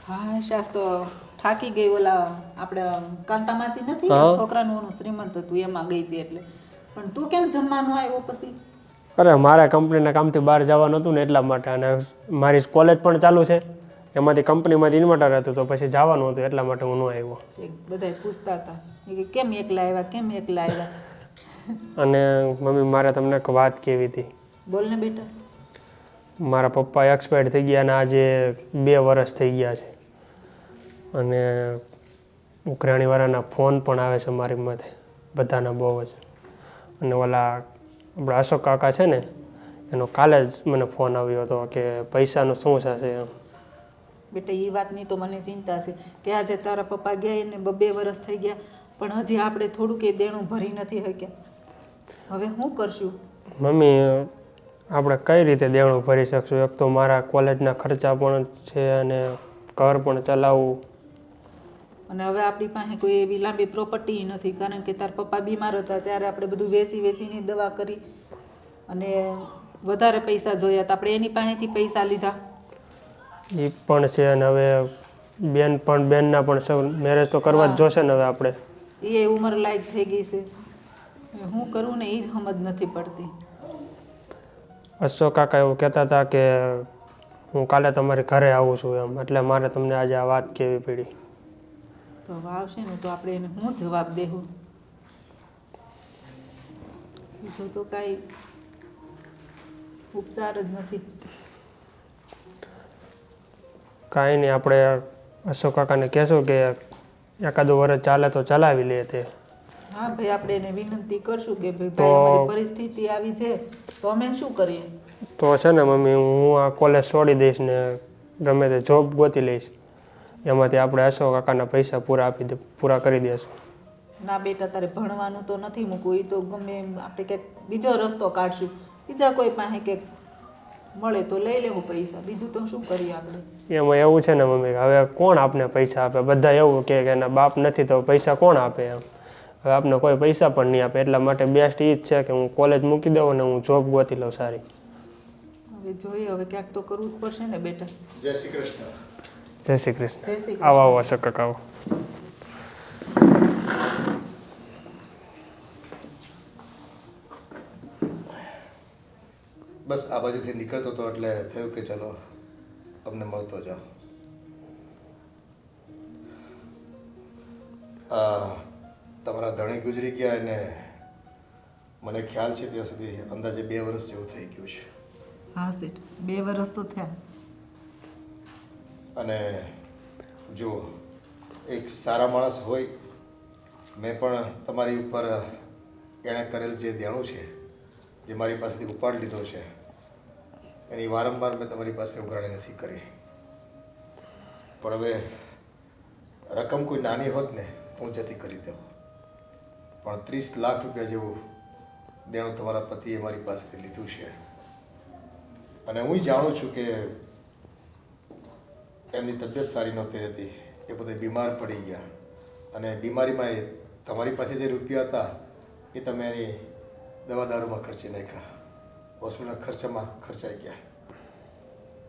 હા શાસ તો થાકી ગઈ. ઓલા આપણે કાંતા માસી નથી છોકરાનું ઓનું શ્રીમંત હતું એમાં ગઈ હતી એટલે. પણ તું કેમ જમવાનું આવ્યો પછી? અરે મારા કંપનીના કામથી બહાર જવાનું હતું ને એટલા માટે, અને મારી કોલેજ પણ ચાલુ છે, એમાંથી કંપનીમાંથી ઇન્વર્ટર હતું તો પછી જવાનું હતું એટલા માટે હું ન આવ્યો. બધા પૂછતા હતા કે કેમ એકલા આવ્યા, કેમ એકલા આવ્યા. અને મમ્મી મારે તમને એક વાત કહેવી હતી. બોલ ને બેટા. મારા પપ્પા એક્સપાયર્ડ થઈ ગયા અને આજે 2 વર્ષ થઈ ગયા છે. અને ઉઘરાણીવાળાના ફોન પણ આવે છે મારી માથે, બધાના બહુ જ. અને ઓલા આપણા અશોક કાકા છે ને, એનો કાલે જ મને ફોન આવ્યો હતો કે પૈસાનું શું થશે એમ. બેટા એ વાતની તો મને ચિંતા છે કે આજે તારા પપ્પા ગયા એને 2 વર્ષ થઈ ગયા, પણ હજી આપણે થોડુંક એ દેણું ભરી નથી શક્યા. હવે શું કરશું? મમ્મી આપણે કઈ રીતે દેણું ભરી શકશું? એક તો મારા કોલેજના ખર્ચા પણ છે અને ઘર પણ ચલાવવું. અને હવે આપણી પાસે કોઈ એવી લાંબી પ્રોપર્ટી નથી, કારણ કે તાર પપ્પા બીમાર હતા ત્યારે આપણે બધું વેચીને દવા કરી અને વધારે પૈસા જોયા તો આપણે એની પાસેથી પૈસા લીધા. એ પણ છે. અને હવે બેનના પણ મેરેજ તો કરવા જ જોશે ને હવે આપણે. એ ઉંમર લાયક થઈ ગઈ છે. શું કરવું ને એ જ સમજ નથી પડતી. અશોક કાકા એવું કહેતા હતા કે હું કાલે તમારી ઘરે આવું છું એમ, એટલે મારે તમને આજે આ વાત કહેવી પડી. તો આવશે ને તો આપણે એને શું જવાબ દેવું? બીજો તો કાંઈ ઉપચાર જ નથી. કાંઈ નહીં, આપણે અશોક કાકાને કહેશું કે એકાદું વર્ષ ચાલે તો ચલાવી લે તે. હા ભાઈ, આપણે એને વિનંતી કરશું કે ભાઈ અમારી પરિસ્થિતિ આવી છે તો અમે શું કરીએ. તો છે ને મમ્મી, હું આ કોલેજ છોડી દઈશ ને ગમે તે જોબ ગોતી લઈશ, એમાંથી આપણે અશોક કાકાના પૈસા પૂરા કરી દઈશું. ના બેટા, તારે ભણવાનું તો નથી મૂકવું. એ તો ગમે એમ આપણે કંઈક બીજો રસ્તો કાઢશું. બીજા કોઈ પાસે કંઈક મળે તો લઈ લેવું પૈસા, બીજું તો શું કરીએ આપણે. એમાં એવું છે ને મમ્મી, હવે કોણ આપને પૈસા આપે? બધા એવું કે એના બાપ નથી તો પૈસા કોણ આપે એમ. હવે આપને કોઈ પૈસા પણ નહીં આપે, એટલા માટે બેસ્ટ એ જ છે કે હું કોલેજ મૂકી દઉં અને હું જોબ ગોતી લઉં સારી. હવે જોઈએ, હવે ક્યાંક તો કરવું જ પડશે ને બેટા. જય શ્રી કૃષ્ણ. જય શ્રી કૃષ્ણ. જય શ્રી આવો આવો અશોક કાકા આવો. બસ આ બાજુથી નીકળતો હતો એટલે થયું કે ચલો તમને મળતો જાઓ. તમારા ધણી ગુજરી ગયા અને મને ખ્યાલ છે ત્યાં સુધી અંદાજે 2 વર્ષ જેવું થઈ ગયું છે. હા શેઠ, 2 વર્ષ તો થયા. અને જો એક સારા માણસ હોય, મેં પણ તમારી ઉપર એણે કરેલ જે દેણું છે, જે મારી પાસેથી ઉપાડ લીધો છે, એની વારંવાર મેં તમારી પાસે ઉઘરાણી નથી કરી. પણ હવે રકમ કોઈ નાની હોત ને તો હું જતી કરી દઉં, પણ 30 લાખ રૂપિયા જેવું દેણું તમારા પતિએ મારી પાસેથી લીધું છે. અને હું જાણું છું કે એમની તબિયત સારી નહોતી રહેતી, એ પોતે બીમાર પડી ગયા, અને બીમારીમાં એ તમારી પાસે જે રૂપિયા હતા એ તમે એની દવા દારૂમાં ખર્ચી નાખ્યા, હોસ્પિટલના ખર્ચામાં ખર્ચાઈ ગયા.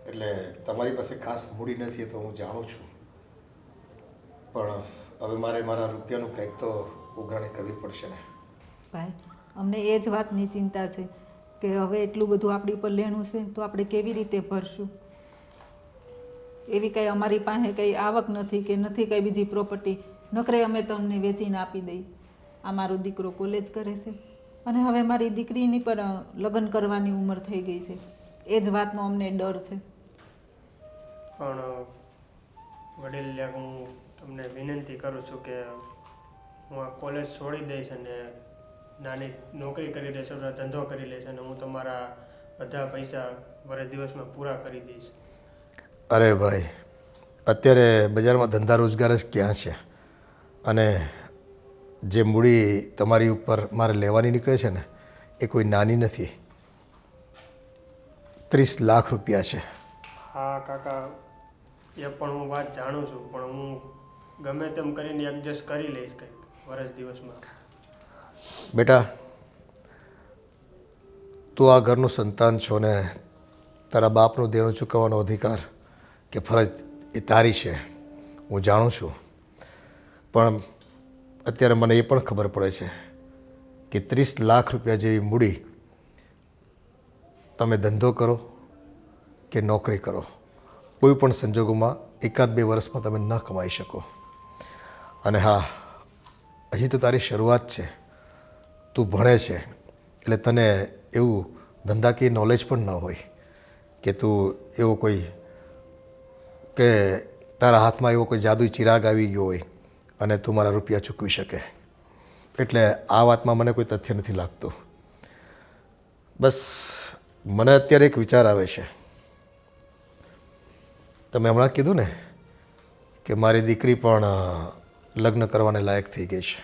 એટલે તમારી પાસે ખાસ મૂડી નથી એ તો હું જાણું છું, પણ હવે મારે મારા રૂપિયાનું કંઈક તો ઉઘરાણી કરવી પડશે ને. ભાઈ, અમને એ જ વાતની ચિંતા છે કે હવે એટલું બધું આપણી પર લેણું છે તો આપણે કેવી રીતે ભરશું. એવી કંઈ અમારી પાસે કંઈ આવક નથી કે નથી કંઈ બીજી પ્રોપર્ટી, નકરે અમે તમને વેચીને આપી દઈ. આ મારો દીકરો કોલેજ કરે છે અને હવે મારી દીકરીની પર લગ્ન કરવાની ઉંમર થઈ ગઈ છે. એ જ વાતનો અમને ડર છે. પણ વડીલ, હું તમને વિનંતી કરું છું કે હું આ કોલેજ છોડી દઈશ અને નાની નોકરી કરી દઈશ, ધંધો કરી લઈશ અને હું તમારા બધા પૈસા વર્ષ દિવસમાં પૂરા કરી દઈશ. અરે ભાઈ, અત્યારે બજારમાં ધંધા રોજગાર જ ક્યાં છે? અને જે મૂડી તમારી ઉપર મારે લેવાની નીકળે છે ને એ કોઈ નાની નથી. 30 લાખ રૂપિયા છે. હા કાકા, એ પણ હું વાત જાણું છું, પણ હું ગમે તેમ કરીને એડજસ્ટ કરી લઈશ કંઈક વર્ષ દિવસમાં. બેટા, તું આ ઘરનું સંતાન છો ને તારા બાપનું દેણું ચૂકવવાનો અધિકાર કે ફરજ એ તારી છે, હું જાણું છું. પણ અત્યારે મને એ પણ ખબર પડે છે કે 30 લાખ રૂપિયા જેવી મૂડી તમે ધંધો કરો કે નોકરી કરો, કોઈ પણ સંજોગોમાં 1-2 વર્ષમાં તમે ન કમાઈ શકો. અને હા, હજી તો તારી શરૂઆત છે, તું ભણે છે, એટલે તને એવું ધંધાકીય નોલેજ પણ ન હોય કે તું એવો કોઈ કે તારા હાથમાં એવો કોઈ જાદુઈ ચિરાગ આવી ગયો હોય અને તું મારા રૂપિયા ચૂકવી શકે. એટલે આ વાતમાં મને કોઈ તથ્ય નથી લાગતું. બસ મને અત્યારે એક વિચાર આવે છે. તમે હમણાં કીધું ને કે મારી દીકરી પણ લગ્ન કરવાને લાયક થઈ ગઈ છે.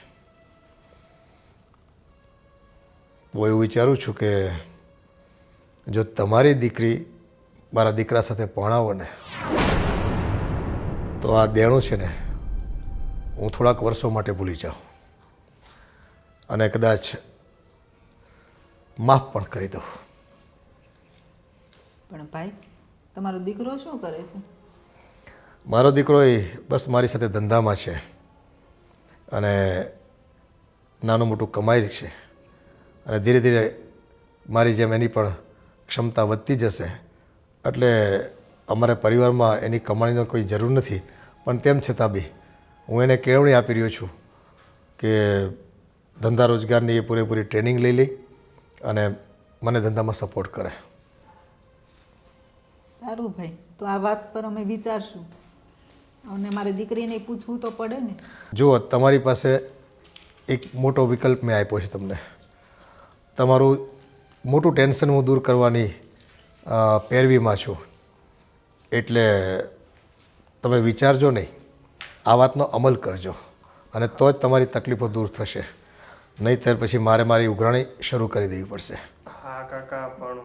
હું એવું વિચારું છું કે જો તમારી દીકરી મારા દીકરા સાથે પરણાવો ને તો આ દેણું છે ને હું થોડાક વર્ષો માટે ભૂલી જાઉં અને કદાચ માફ પણ કરી દઉં. પણ ભાઈ, તમારો દીકરો શું કરે છે? મારો દીકરો એ બસ મારી સાથે ધંધામાં છે અને નાનું મોટું કમાઈ છે અને ધીરે ધીરે મારી જેમ એની પણ ક્ષમતા વધતી જશે. એટલે અમારા પરિવારમાં એની કમાણીનો કોઈ જરૂર નથી. પણ તેમ છતાં બી હું એને કેળવણી આપી રહ્યો છું કે ધંધા રોજગારની એ પૂરેપૂરી ટ્રેનિંગ લઈ લે અને મને ધંધામાં સપોર્ટ કરે. સારું ભાઈ, તો આ વાત પર અમે વિચારશું અને મારી દીકરીને પૂછવું તો પડે ને. જુઓ, તમારી પાસે એક મોટો વિકલ્પ મેં આપ્યો છે તમને. તમારું મોટું ટેન્શન હું દૂર કરવાની પેરવીમાં છું. એટલે તમે વિચારજો નહીં, આ વાતનો અમલ કરજો અને તો જ તમારી તકલીફો દૂર થશે. નહીંતર પછી મારી ઉઘરાણી શરૂ કરી દેવી પડશે. હા કાકા, પણ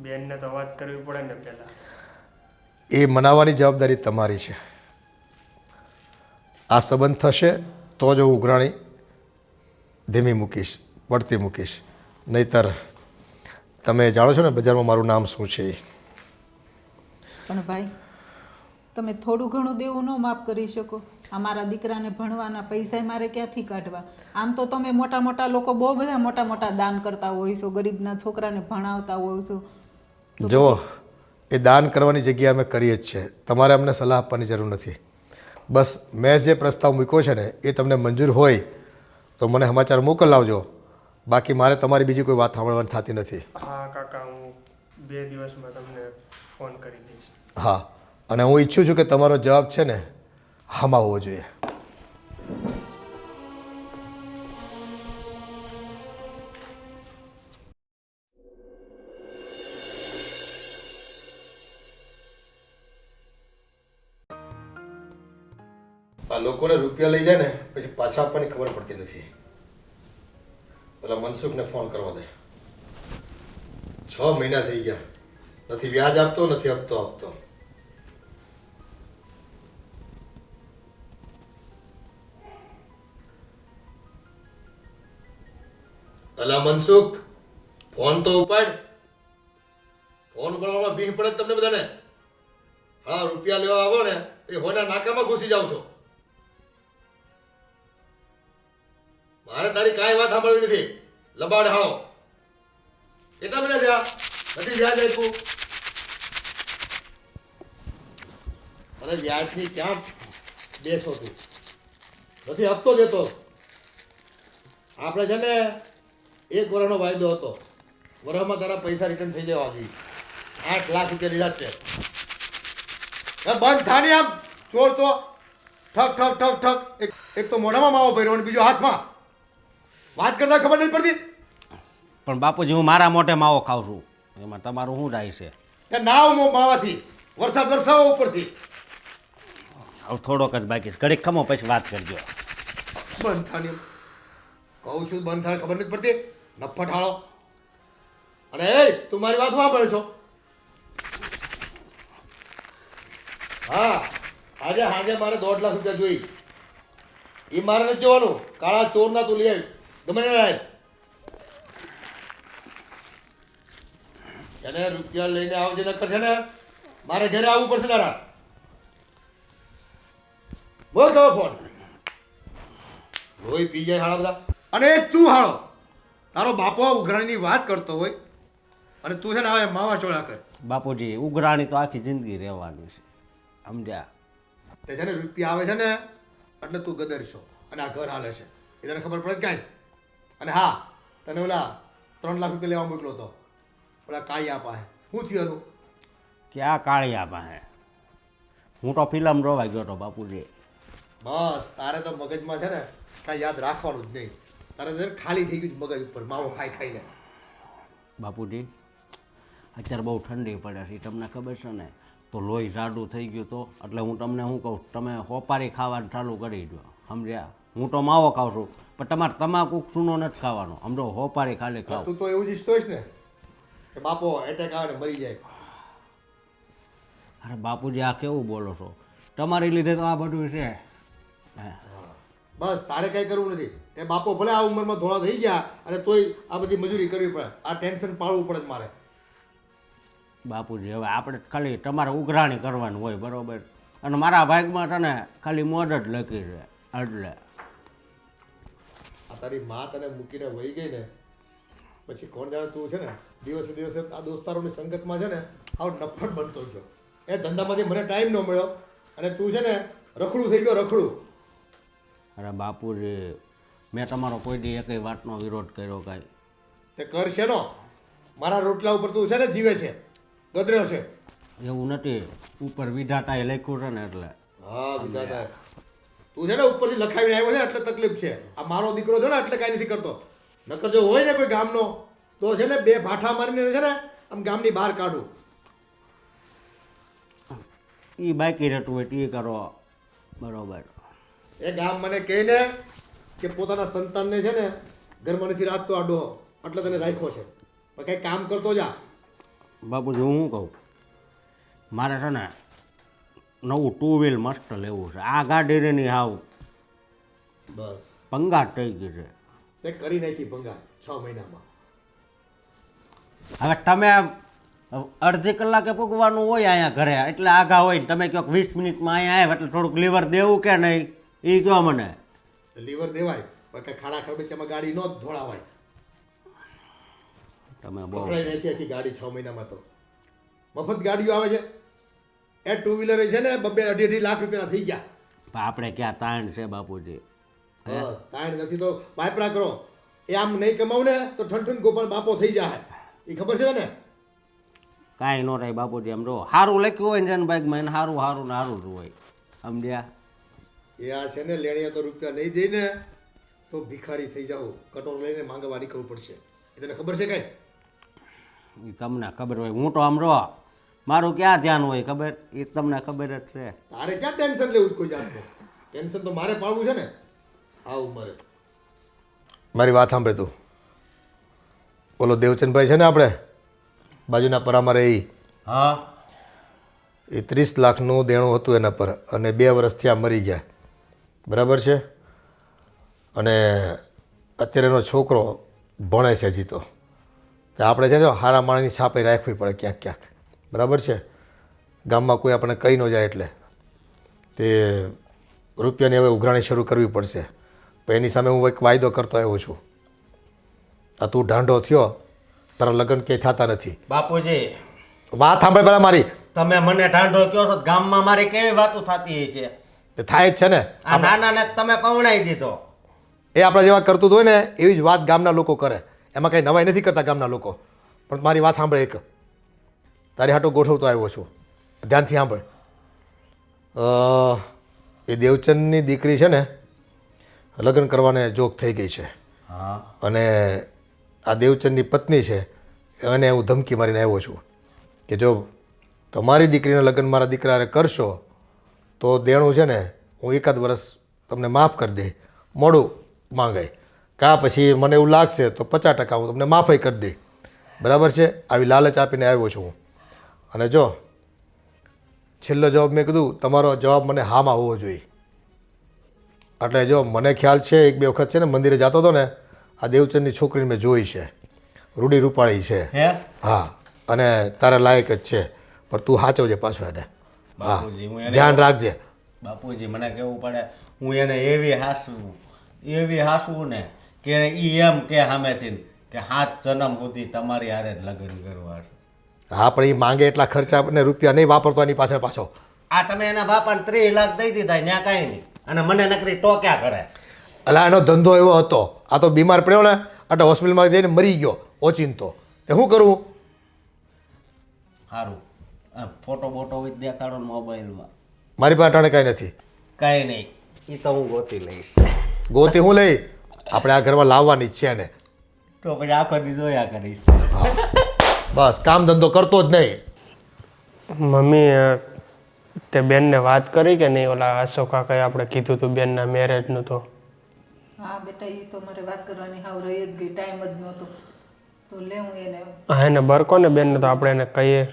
બેનને તો વાત કરવી પડે ને પહેલાં. એ મનાવવાની જવાબદારી તમારી છે. આ સંબંધ થશે તો જ હું ઉઘરાણી ધીમી મૂકીશ, પડતી મૂકીશ. નહીંતર તમે જાણો છો ને બજારમાં મારું નામ શું છે. પણ ભાઈ, તમે થોડું ઘણું દેવું ન માફ કરી શકો? અમારા દીકરાને ભણવાના પૈસા મારે ક્યાંથી કાઢવા? આમ તો તમે મોટા મોટા લોકો બહુ બધા મોટા મોટા દાન કરતા હોય છો, ગરીબના છોકરાને ભણાવતા હોય છો. જુઓ, એ દાન કરવાની જગ્યાએ અમે કરીએ જ છે. તમારે અમને સલાહ આપવાની જરૂર નથી. બસ મેં જે પ્રસ્તાવ મૂક્યો છે ને એ તમને મંજૂર હોય તો મને સમાચાર મોકલાવજો. બાકી મારે તમારી બીજી કોઈ વાત સાંભળવાની થતી નથી. હા કાકા, હું 2 દિવસમાં તમને ફોન કરી દઈશ. હા, અને હું ઈચ્છું છું કે તમારો જવાબ છે ને હામાં હોવો જોઈએ. આ લોકોને રૂપિયા લઈ જાય ને પછી પાછા આપવાની ખબર પડતી નથી. પેલા મનસુખને ફોન કરવા દે. 6 મહિના થઈ ગયા, નથી વ્યાજ આપતો, નથી આપતો. અલા મનસુખ, ફોન તો ઉપાડ. ફોન ઉપાડવામાં ભીખ પડે તમને બધાને. હા, રૂપિયા લેવા આવો ને એ હોના નાકામાં ઘૂસી જાવ છો. મારે તારી કાંઈ વાત સાંભળવી નથી. લબાડ હાઓ. કેટલા મહિના થયા નથી વ્યાજ આપ્યું? અને વ્યાજની ક્યાં બેસો તું? નથી હપ્તો દેતો. આપણે છે ને 1 વર્ષનો વાયદો હતો. વર્ષમાં તારા પૈસા રિટર્ન થઈ જવા જોઈએ. 8 લાખ રૂપિયા લીધા છે. બંધ થાની આમ ચોર તો ઠક ઠક ઠક ઠક. એક તો મોઢામાં માવો ભર્યો અને બીજો હાથમાં. વાત કરતા ખબર નહીં પડતી. પણ બાપુજી, હું મારા મોઢે માવો ખાઉં છું, એમાં તમારું શું જાય છે? કે નાવ માવાથી વરસાદ વરસાવો ઉપરથી. હવે થોડોક જ બાકી છે, ઘડીક ખમો પછી વાત કરજો. બંધ થાની કહું છું, બંધ થાય ખબર નથી પડતી. નફ્ફટ હાળો. અને એ તું મારી વાત સાંભળે છો? હા, આજે મારે 1.5 લાખ રૂપિયા જોઈ. એ મારે નથી જોવાનું. કાળા ચોરના તું લઈ આવી ગમે ને લાય. એને રૂપિયા લઈને આવજે, નકર છે ને મારે ઘરે આવવું પડશે તારા. બોલ કરો ફોન. રોઈ પી જાય હાળા બધા. અને તું હાળો તારો બાપો ઉઘરાણીની વાત કરતો હોય અને તું છે ને હવે માવા ચોળા કર. બાપુજી ઉઘરાણી તો આખી જિંદગી રહેવાની છે સમજ્યા. તે છે ને રૂપિયા આવે છે ને એટલે તું ગદરશો અને આ ઘર હાલે છે એ તને ખબર પડે કાંઈ. અને હા તને ઓલા 3 લાખ રૂપિયા લેવા મોકલો હતો ઓલા કાળિયા પાસે શું થયું એનું? ક્યાં કાળિયા પાસે હું તો ફિલ્મ જોવા ગયો હતો બાપુજી. બસ તારે તો મગજમાં છે ને કાંઈ યાદ રાખવાનું જ નહીં. તારે તો ખાલી થઈ ગયું છે મગજ ઉપર માવો ખાઈ ખાઈને. બાપુજી અત્યારે બહુ ઠંડી પડે છે તમને ખબર છે ને તો લોહી જાડું થઈ ગયું તો એટલે હું તમને શું કહું તમે હોપારી ખાવાનું ચાલુ કરી દો સમજ્યા. હું તો માવો ખાઉં છું પણ તમારે તમાકુ સૂનો નથી ખાવાનો સમજો હોપારી ખાલી ખાવ. તું તો એવું જ ઈચ્છતો હોઈશ ને કે બાપો એટેક આવે ને મરી જાય. અરે બાપુજી આ કેવું બોલો છો તમારી લીધે તો આ બધું છે. બસ તારે કંઈ કરવું નથી. એ બાપો ભલે આ ઉંમરમાં ધોળા થઈ ગયા અને તોય આ બધી મજૂરી કરવી પડે. આ ટેન્શન પાડવું પડે જ મારે. બાપુજી હવે આપણે ખાલી તમારે ઉઘરાણી કરવાનું હોય બરાબર અને મારા ભાગમાં તને ખાલી મોજ જ લખી છે એટલે. આ તારી માં તને મૂકીને વહી ગઈ ને પછી કોણ જાણે તું છે ને દિવસે દિવસે આ દોસ્તારોની સંગતમાં છે ને આવો નફ્ફટ બનતો ગયો. એ ધંધામાંથી મને ટાઈમ ન મળ્યો અને તું છે ને રખડું થઈ ગયો રખડું. અરે બાપુજી મેં તમારો કોઈ દી એકય વાતનો વિરોધ કર્યો કાંઈ. તે કર છે નો મારા રોટલા ઉપર તું છે ને જીવે છે ગદર્યો છે. એવું નથી ઉપર વિધાતાએ લખ્યું છે ને એટલે. હા વિધાતા તું છે ને ઉપરથી લખાવીને આવ્યો છે ને એટલે તકલીફ છે. આ મારો દીકરો છે ને એટલે કાંઈ નથી કરતો. નકર જો હોય ને કોઈ ગામનો તો છે ને 2 ભાઠા મારીને છે ને આમ ગામની બહાર કાઢું. એ બાકી રહેતું હોય તે કરો બરાબર. એ ગામ મને કહે ને કે પોતાના સંતાનને છે ને ઘરમાં નથી રાખતો આ ડોહો એટલે તને રાખ્યો છે પણ કંઈ કામ કરતો જા. બાપુજી હું શું કહું મારે છે ને નવું 2 વ્હીલ મસ્ત લેવું છે. આ ગાડી નહીં હાવ બસ પંગાટ થઈ ગઈ છે. તે કરી નાખી ભંગાર 6 મહિનામાં. હવે તમે અડધી કલાકે પૂગવાનું હોય અહીંયા ઘરે એટલે આગા હોય ને તમે કહો 20 મિનિટમાં અહીંયા આવે એટલે થોડુંક લીવર દેવું કે નહીં એ કહો મને. લીવર દેવાય પણ કંઈ ખાડા ખરબચીમાં ગાડી ન ધોળાવાય. તમે બહુ પકડાઈ નાખી આખી ગાડી 6 મહિનામાં. તો મફત ગાડીઓ આવે છે. એ 2 વ્હીલર છે ને 2.5 લાખ રૂપિયાના થઈ ગયા. પણ આપણે ક્યાં તાણ છે બાપુજી. બસ તાણ નથી તો વાપરા કરો. એ આમ નહીં કમાવ ને તો ઠંઠન ગોપાલ બાપો થઈ જાય એ ખબર છે ને. કાંઈ ન થાય બાપુજી એમ જો સારું લખ્યું હોય ને જેને બાઇકમાં એને સારું સારું ને સારું જ હોય સમજ્યા. એ આ છે ને લેણીયા તો રૂપિયા નહીં દઈને તો ભિખારી થઈ જાવ. કટોર લઈને માંગવા નીકળવું પડશે. એ તને ખબર છે કાંઈ? એ તમને ખબર હોય હું તો આમ રહો મારું ક્યાં ધ્યાન હોય ખબર એ તમને ખબર જ છે. તારે ક્યાં ટેન્શન લેવું છે કોઈ જાતનું? ટેન્શન તો મારે પાડવું છે ને આ ઉંમરે. મારી વાત સાંભળે તું. બોલો દેવચંદભાઈ છે ને આપણે બાજુના પરામાં રહી હા એ 30 લાખનું દેણું હતું એના પર અને 2 વર્ષથી આ મરી ગયા બરાબર છે. અને અત્યારે એનો છોકરો ભણે છે હજી તો આપણે છે ને હારા માણસની છાપે રાખવી પડે ક્યાંક ક્યાંક બરાબર છે. ગામમાં કોઈ આપણને કહી ન જાય એટલે તે રૂપિયાની હવે ઉઘરાણી શરૂ કરવી પડશે. પણ એની સામે હું એક વાયદો કરતો આવ્યો છું. આ તું ઢાંઢો થયો તારા લગ્ન ક્યાંય થતા નથી. બાપુજી વાત સાંભળ પહેલાં મારી. તમે મને ઢાંઢો કહો છો ગામમાં મારી કેવી વાતો થતી છે. તે થાય જ છે ને. આ નાનાને તમે પવણાઈ દીધો. એ આપણા જેવા કરતું હોય ને એવી જ વાત ગામના લોકો કરે. એમાં કંઈ નવાઈ નથી કરતા ગામના લોકો. પણ મારી વાત સાંભળે એક તારી હાટો ગોઠવતો આવ્યો છું ધ્યાનથી સાંભળ. એ દેવચંદની દીકરી છે ને લગ્ન કરવાને જોગ થઈ ગઈ છે. હા અને આ દેવચંદની પત્ની છે એને હું ધમકી મારીને આવ્યો છું કે જો તમારી દીકરીના લગ્ન મારા દીકરા કરશો તો દેણું છે ને હું 1 વર્ષ તમને માફ કરી દે મોડું માંગાય કાં પછી મને એવું લાગશે તો 50% હું તમને માફી કરી દે બરાબર છે. આવી લાલચ આપીને આવ્યો છું હું. અને જો છેલ્લો જવાબ મેં કીધું તમારો જવાબ મને હામાં હોવો જોઈએ. એટલે જો મને ખ્યાલ છે 1-2 વખત છે ને મંદિરે જતો હતો ને આ દેવચંદની છોકરીને મેં જોઈ છે. રૂડી રૂપાળી છે. હા અને તારા લાયક જ છે પણ તું સાચવજે પાછો એને. હા ધ્યાન રાખજે. બાપુજી મને કહેવું પડે હું એને એવી હાસવું ને કે એ એમ કે સામેથી કે 7 જન્મ સુધી તમારી હારે જ લગ્ન કરવા છે. હા પણ એ માંગે એટલા ખર્ચા અને રૂપિયા નહીં વાપરતો એની પાછળ પાછો. આ તમે એના બાપાને 30 લાખ દઈ દીધા ત્યાં કાંઈ નહીં અને મને નકરી ટોક્યા કરે. અલા એનો ધંધો એવો હતો, આ તો બીમાર પડ્યો ને એટલે હોસ્પિટલમાં જઈને મરી ગયો ઓચિંતો. તે શું કરવું? સારું ફોટો બોટો વિથ દેખાડો ને મોબાઈલમાં. મારી પાસે અટાણે કાંઈ નથી. કાંઈ નહીં એ તો હું ગોતી લઈશ. ગોતી હું લઈ? આપણે આ ઘરમાં લાવવાની જ છે ને. તો પછી આખો દી જોયા કરીશ. બસ કામ ધંધો કરતો જ નહીં. મમ્મી તે બેનને વાત કરી કે નહીં? ઓલા અશોક કાકાએ આપણે કીધું હતું બેનના મેરેજનું તો. હા બેટા, એ તો મારે વાત કરવાની હાવ રહી જ ગઈ, ટાઈમ જ નહોતો. તો લે હું એને. હા એને બરકો ને બેનને તો આપણે એને કહીએ.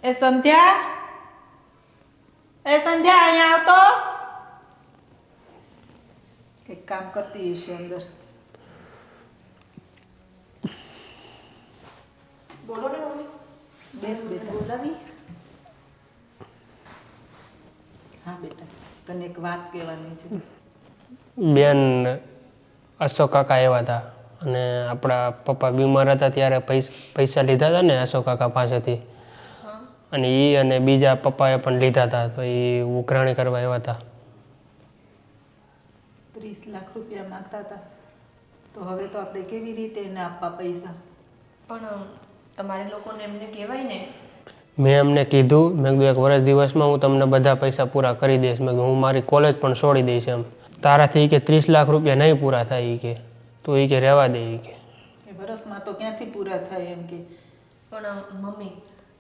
એ સંધ્યા, અહીંયા આવતો. કંઈક કામ કરતી હશે અંદર. બોલો ને મમ્મી. બેસ બેટા. બોલાવી. હા બેટા, તને એક વાત કહેવાની છે. બેન અશોક કાકા આવ્યા હતા અને આપણા પપ્પા બીમાર હતા ત્યારે પૈસા લીધા હતા ને અશોક કાકા પાસેથી, અને એ અને બીજા પપ્પાએ પણ લીધા હતા, તો એ ઉઘરાણી કરવા આવ્યા હતા. 30 લાખ રૂપિયા માંગતા હતા. તો હવે તો આપણે કેવી રીતે એને આપવા પૈસા? પણ તમારે લોકોને એમને કહેવાય ને. મેં એમને કીધું, મેં કીધું 1 વર્ષ દિવસમાં હું તમને બધા પૈસા પૂરા કરી દઈશ. મેં કીધું હું મારી કોલેજ પણ છોડી દઈશ. એમ તારાથી કે 30 લાખ રૂપિયા નહીં પૂરા થાય એ કે, તો એ કે રહેવા દે એ કે. એ વરસમાં તો ક્યાંથી પૂરા થાય એમ કે. પણ મમ્મી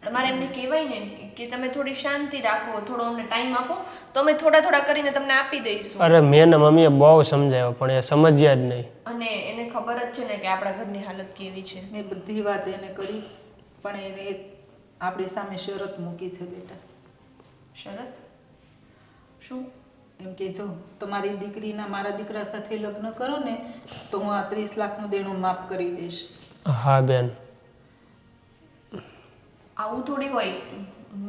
તમારે એમને કહેવાય ને કે તમે થોડી શાંતિ રાખો, થોડો અમને ટાઈમ આપો તો અમે થોડા કરીને તમને આપી દઈશું. અરે મેં ને મમ્મીએ બહુ સમજાવ્યો પણ એ સમજ્યા જ નહીં. અને એને ખબર જ છે ને કે આપણા ઘરની હાલત કેવી છે. મેં બધી વાત એને કરી, પણ એને એક આપણી સામે શરત મૂકી છે બેટા. શરત? શું? એમ કે જો તમારી દીકરીના મારા દીકરા સાથે લગ્ન કરો ને તો હું આ 30 લાખનું દેણું માફ કરી દઈશ. હા બેન. આવું થોડી હોય.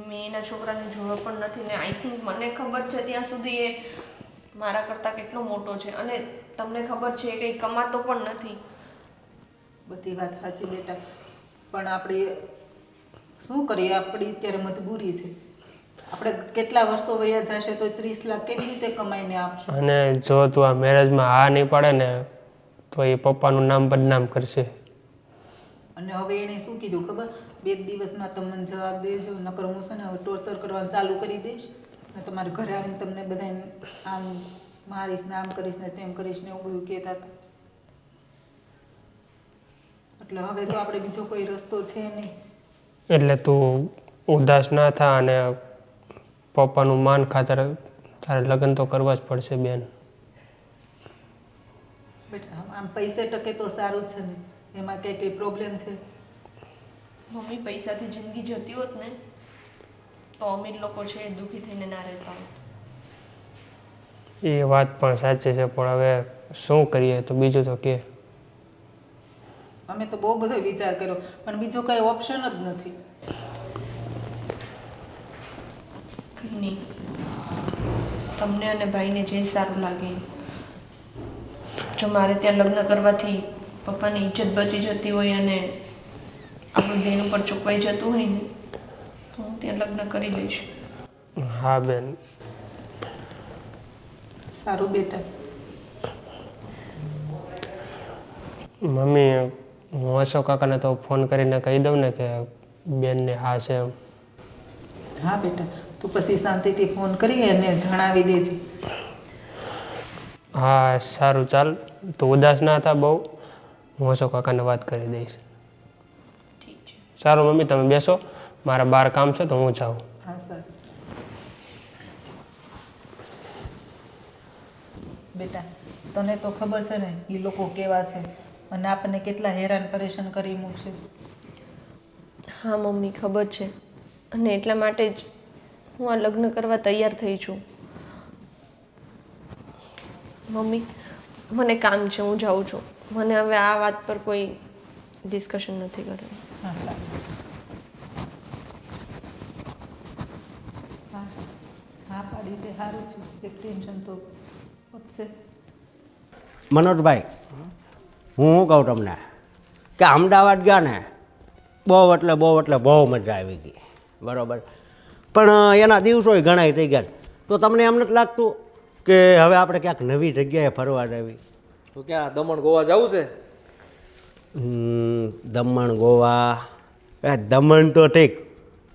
મેં એના છોકરાને જોયો પણ નથી ને આઈ થિંક મને ખબર છે ત્યાં સુધી એ મારા કરતાં કેટલો મોટો છે, અને તમને ખબર છે એ કંઈ કમાતો પણ નથી. બધી વાત સાચી બેટા, પણ આપણે શું કરીએ? આપણી અત્યારે મજબૂરી છે. આપણે કેટલા વર્ષો વયા જશે તો 30 લાખ કેવી રીતે કમાઈને આપશું? અને જો તું આ મેરેજમાં હા નહીં પાડે ને તો એ પપ્પાનું નામ બદનામ કરશે. અને હવે એણે શું કીધું ખબર? 2 દિવસમાં તમને જવાબ દેજો, નકર હું છે ને હવે ટોર્ચર કરવાનું ચાલુ કરી દઈશ ને તમારે ઘરે આવીને તમને બધાને આમ મારીશ ને આમ કરીશ ને તેમ કરીશ ને એવું બધું કહેતા હતા. એટલે હવે તો આપણે બીજો કોઈ રસ્તો છે નહીં. એટલે તું ઉદાસ ના થા અને પપ્પાનું માન ખાતર તારે લગ્ન તો કરવા જ પડશે બેન. બેટા આમ પૈસે ટકે તો સારું છે ને, એમાં કઈ પ્રોબ્લેમ છે? મમ્મી પૈસાથી જિંદગી જતી હોત ને તો અમીર લોકો છે એ દુઃખી થઈને ના રહેતા હોત. એ વાત પણ સાચી છે, પણ હવે શું કરીએ? તો બીજું તો કે અમે તો બહુ બધો વિચાર કર્યો પણ બીજો કઈ ઓપ્શન જ નથી. કંઈ નહીં, તમને અને ભાઈને જે સારું લાગે. જો મારે ત્યાં લગ્ન કરવાથી પપ્પાની ઇજ્જત બચી જતી હોય અને આપણું દેન ઉપર ચૂકવાઈ જતું હોય ને તો હું ત્યાં લગ્ન કરી લઈશ. હા બેન. સારું બેટા. મમ્મી હું અશોક કાકાને તો ફોન કરીને કહી દઉં ને કે બેનને હા છે એમ. હા બેટા, તું પછી શાંતિથી ફોન કરી અને જણાવી દેજે. હા સારું, ચાલ તું ઉદાસ ના થા બહુ, હું અશોક કાકાને વાત કરી દઈશ. ઠીક છે. સારું મમ્મી તમે બેસો, મારા બહાર કામ છે તો હું જાઉં. હા સારું. બેટા તને તો ખબર છે ને એ લોકો કેવા છે અને આપણને કેટલા હેરાન પરેશાન કરી મૂકશે. હા મમ્મી ખબર છે, અને એટલા માટે જ હું આ લગ્ન કરવા તૈયાર થઈ છું. મમ્મી મને કામ છે, હું જાઉં છું. મને હવે આ વાત પર કોઈ ડિસ્કશન નથી કરવી. હા સારું. હા સારું. હા પાડી દે સારું છે એક ટેન્શન તો વધશે. મનોજભાઈ હું શું કહું તમને કે અમદાવાદ ગયા ને બહુ એટલે બહુ મજા આવી ગઈ બરાબર, પણ એના દિવસો ઘણા થઈ ગયા. તો તમને એમ નથી લાગતું કે હવે આપણે ક્યાંક નવી જગ્યાએ ફરવા જવી? તો ક્યાં દમણ ગોવા જવું છે? દમણ ગોવા, દમણ તો ઠીક,